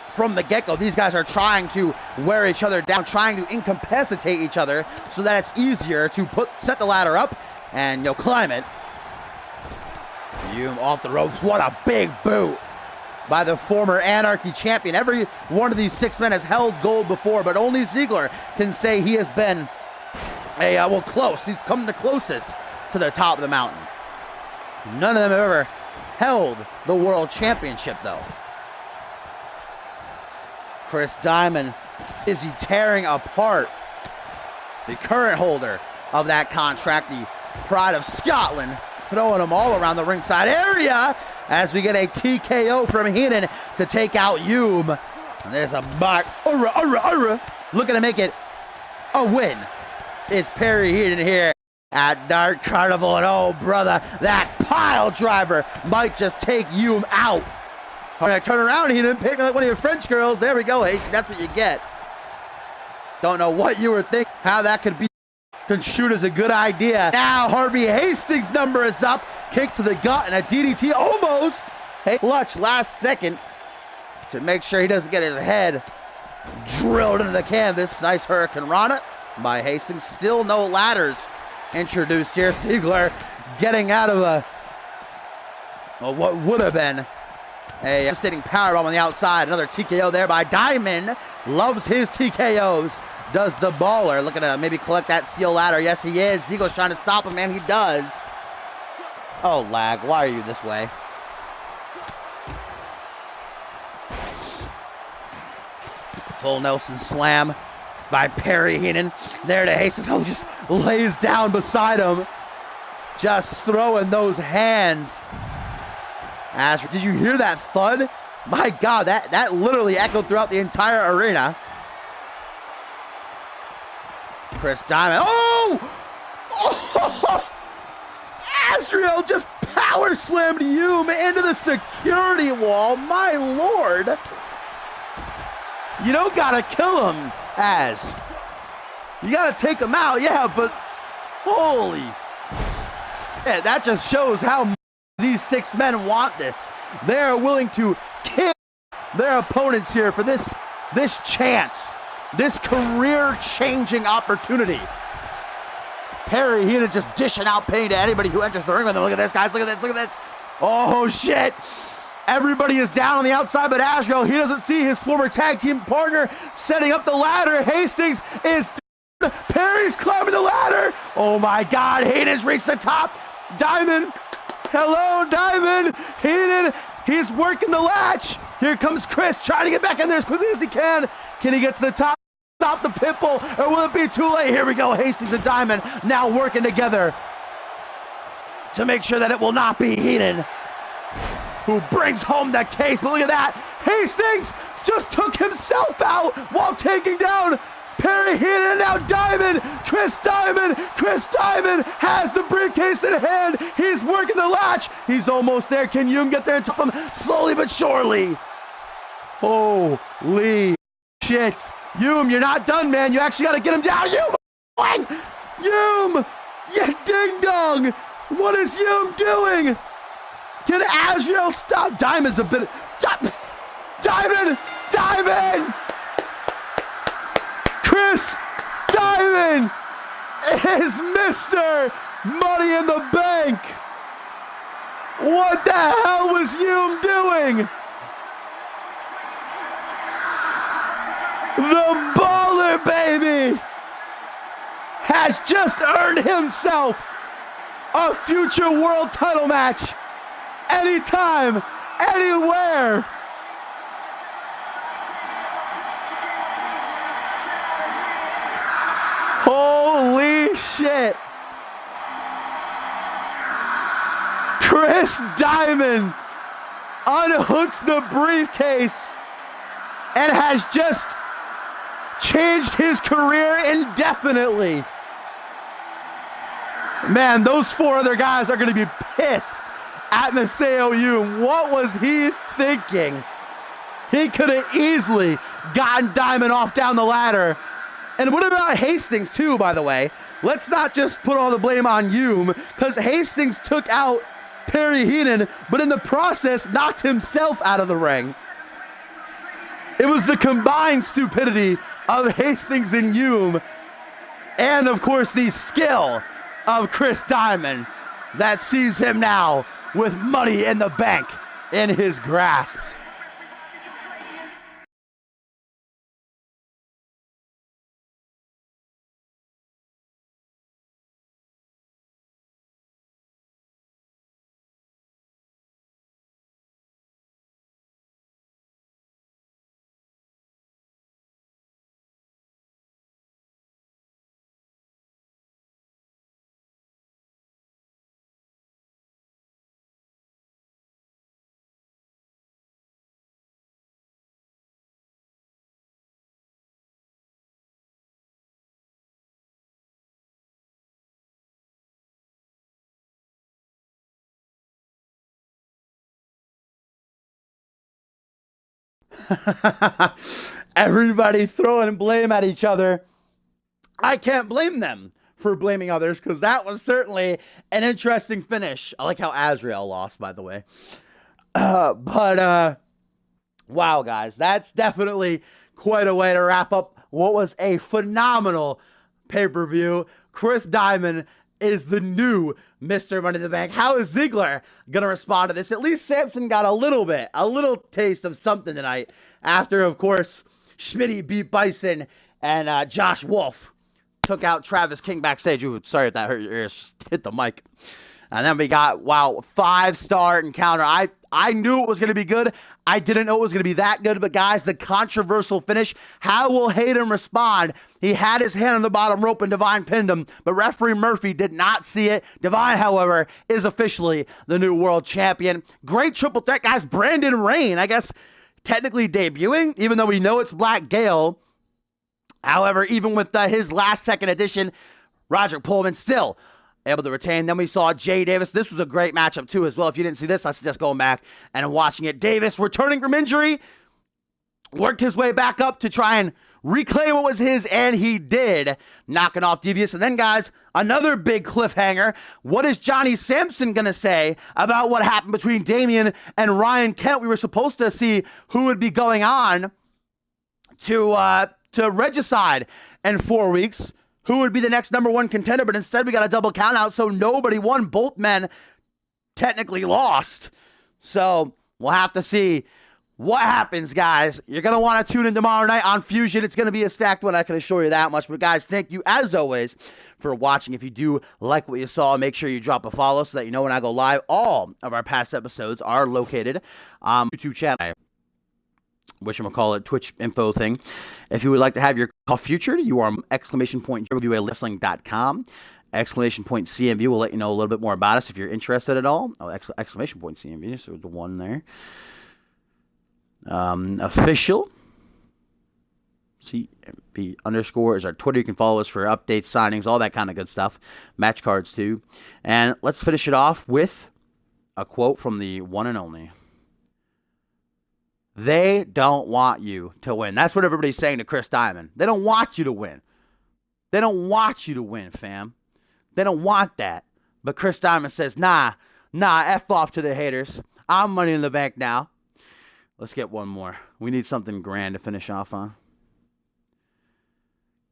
from the get-go. These guys are trying to wear each other down, trying to incapacitate each other so that it's easier to set the ladder up and climb it. Yume off the ropes. What a big boot by the former Anarchy champion. Every one of these 6 men has held gold before, but only Ziegler can say he has been close. He's come the closest to the top of the mountain. None of them have ever held the world championship, though. Chris Diamond is he tearing apart the current holder of that contract, the Pride of Scotland, throwing them all around the ringside area as we get a TKO from Heenan to take out Yume. And there's a mark. Looking to make it a win. It's Perry Heenan here at Dark Carnival. And oh, brother, that pile driver might just take Yume out. All right, turn around, Heenan, pick up one of your French girls. There we go, Ace. That's what you get. Don't know what you were thinking, how that could be. Can shoot as a good idea. Now Harvey Hastings' number is up. Kick to the gut and a DDT almost. Hey, clutch last second to make sure he doesn't get his head drilled into the canvas. Nice Hurricane Rana by Hastings. Still no ladders introduced here. Ziegler getting out of what would have been a devastating powerbomb on the outside. Another TKO there by Diamond. Loves his TKOs. Does the baller. Looking to maybe collect that steel ladder. Yes, he is. Ziggler's trying to stop him, and he does. Oh, lag. Why are you this way? Full Nelson slam by Perry Heenan. There to Hastings. Oh, just lays down beside him. Just throwing those hands. Did you hear that thud? My God, that literally echoed throughout the entire arena. Chris Diamond. Oh! Oh! Azrael just power slammed Hume into the security wall. My Lord. You don't gotta kill him, Az. You gotta take him out, yeah, but holy. Yeah, that just shows how much these 6 men want this. They are willing to kill their opponents here for this chance, this career-changing opportunity. Perry Heenan just dishing out pain to anybody who enters the ring with him. Look at this, guys. Look at this. Look at this. Oh, shit. Everybody is down on the outside, but Azrael, he doesn't see his former tag team partner setting up the ladder. Hastings is down. Perry's climbing the ladder. Oh, my God. Heenan's reached the top. Diamond. Hello, Diamond. Heenan, he's working the latch. Here comes Chris trying to get back in there as quickly as he can. Can he get to the top? Stop the pitbull, or will it be too late? Here we go. Hastings and Diamond now working together to make sure that it will not be Heenan who brings home the case. But look at that. Hastings just took himself out while taking down Perry Heenan, and now Diamond. Chris Diamond has the briefcase in hand. He's working the latch. He's almost there. Can Hume get there and top him slowly but surely? Holy shit. Hume, you're not done, man. You actually got to get him down. Hume, you ding dong. What is Hume doing? Can Azrael stop? Diamond's a bit. Diamond. Chris Diamond is Mr. Money in the Bank. What the hell was Hume doing? The baller, baby, has just earned himself a future world title match anytime, anywhere. Holy shit. Chris Diamond unhooks the briefcase and has just changed his career indefinitely. Man, those 4 other guys are going to be pissed at Maseo Hume. What was he thinking? He could have easily gotten Diamond off down the ladder. And what about Hastings too, by the way? Let's not just put all the blame on Hume, because Hastings took out Perry Heenan, but in the process knocked himself out of the ring. It was the combined stupidity of Hastings and Hume, and of course the skill of Chris Diamond that sees him now with Money in the Bank in his grasp. Everybody throwing blame at each other. I can't blame them for blaming others, because that was certainly an interesting finish. I like how Azrael lost, by the way. Wow, guys, that's definitely quite a way to wrap up what was a phenomenal pay-per-view. Chris Diamond is the new Mr. Money in the Bank. How is Ziggler going to respond to this? At least Samson got a little taste of something tonight after, of course, Schmitty beat Bison and Josh Wolf took out Travis King backstage. Ooh, sorry if that hurt your ears. Hit the mic. And then we got, wow, 5-star encounter. I knew it was going to be good. I didn't know it was going to be that good. But, guys, the controversial finish. How will Hayden respond? He had his hand on the bottom rope and Divine pinned him. But referee Murphy did not see it. Divine, however, is officially the new world champion. Great triple threat, guys. Brandon Rain, I guess, technically debuting, even though we know it's Black Gale. However, even with his last-second addition, Roderick Pullman still able to retain. Then we saw Jay Davis. This was a great matchup, too, as well. If you didn't see this, I suggest going back and watching it. Davis, returning from injury, worked his way back up to try and reclaim what was his, and he did, knocking off Devious. And then, guys, another big cliffhanger. What is Johnny Sampson going to say about what happened between Damian and Ryan Kent? We were supposed to see who would be going on to Regicide in 4 weeks. Who would be the next #1 contender, but instead we got a double count out, so nobody won. Both men technically lost. So we'll have to see what happens, guys. You're going to want to tune in tomorrow night on Fusion. It's going to be a stacked one, I can assure you that much. But, guys, thank you, as always, for watching. If you do like what you saw, make sure you drop a follow so that you know when I go live. All of our past episodes are located on YouTube channel. Whatchamacallit, Twitch info thing. If you would like to have your call featured, you are !Wrestling.com. !CMV will let you know a little bit more about us if you're interested at all. Oh, !CMV, so the one there. Official. CMV _ is our Twitter. You can follow us for updates, signings, all that kind of good stuff. Match cards, too. And let's finish it off with a quote from the one and only. They don't want you to win. That's what everybody's saying to Chris Diamond. They don't want you to win. They don't want you to win, fam. They don't want that. But Chris Diamond says, nah, F off to the haters. I'm Money in the Bank now. Let's get one more. We need something grand to finish off on.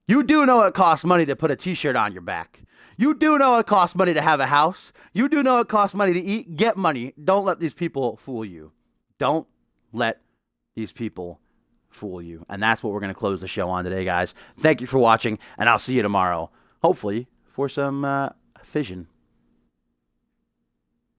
You do know it costs money to put a t-shirt on your back. You do know it costs money to have a house. You do know it costs money to eat. Get money. Don't let these people fool you. Don't let these people fool you. And that's what we're going to close the show on today, guys. Thank you for watching, and I'll see you tomorrow, hopefully, for some fission.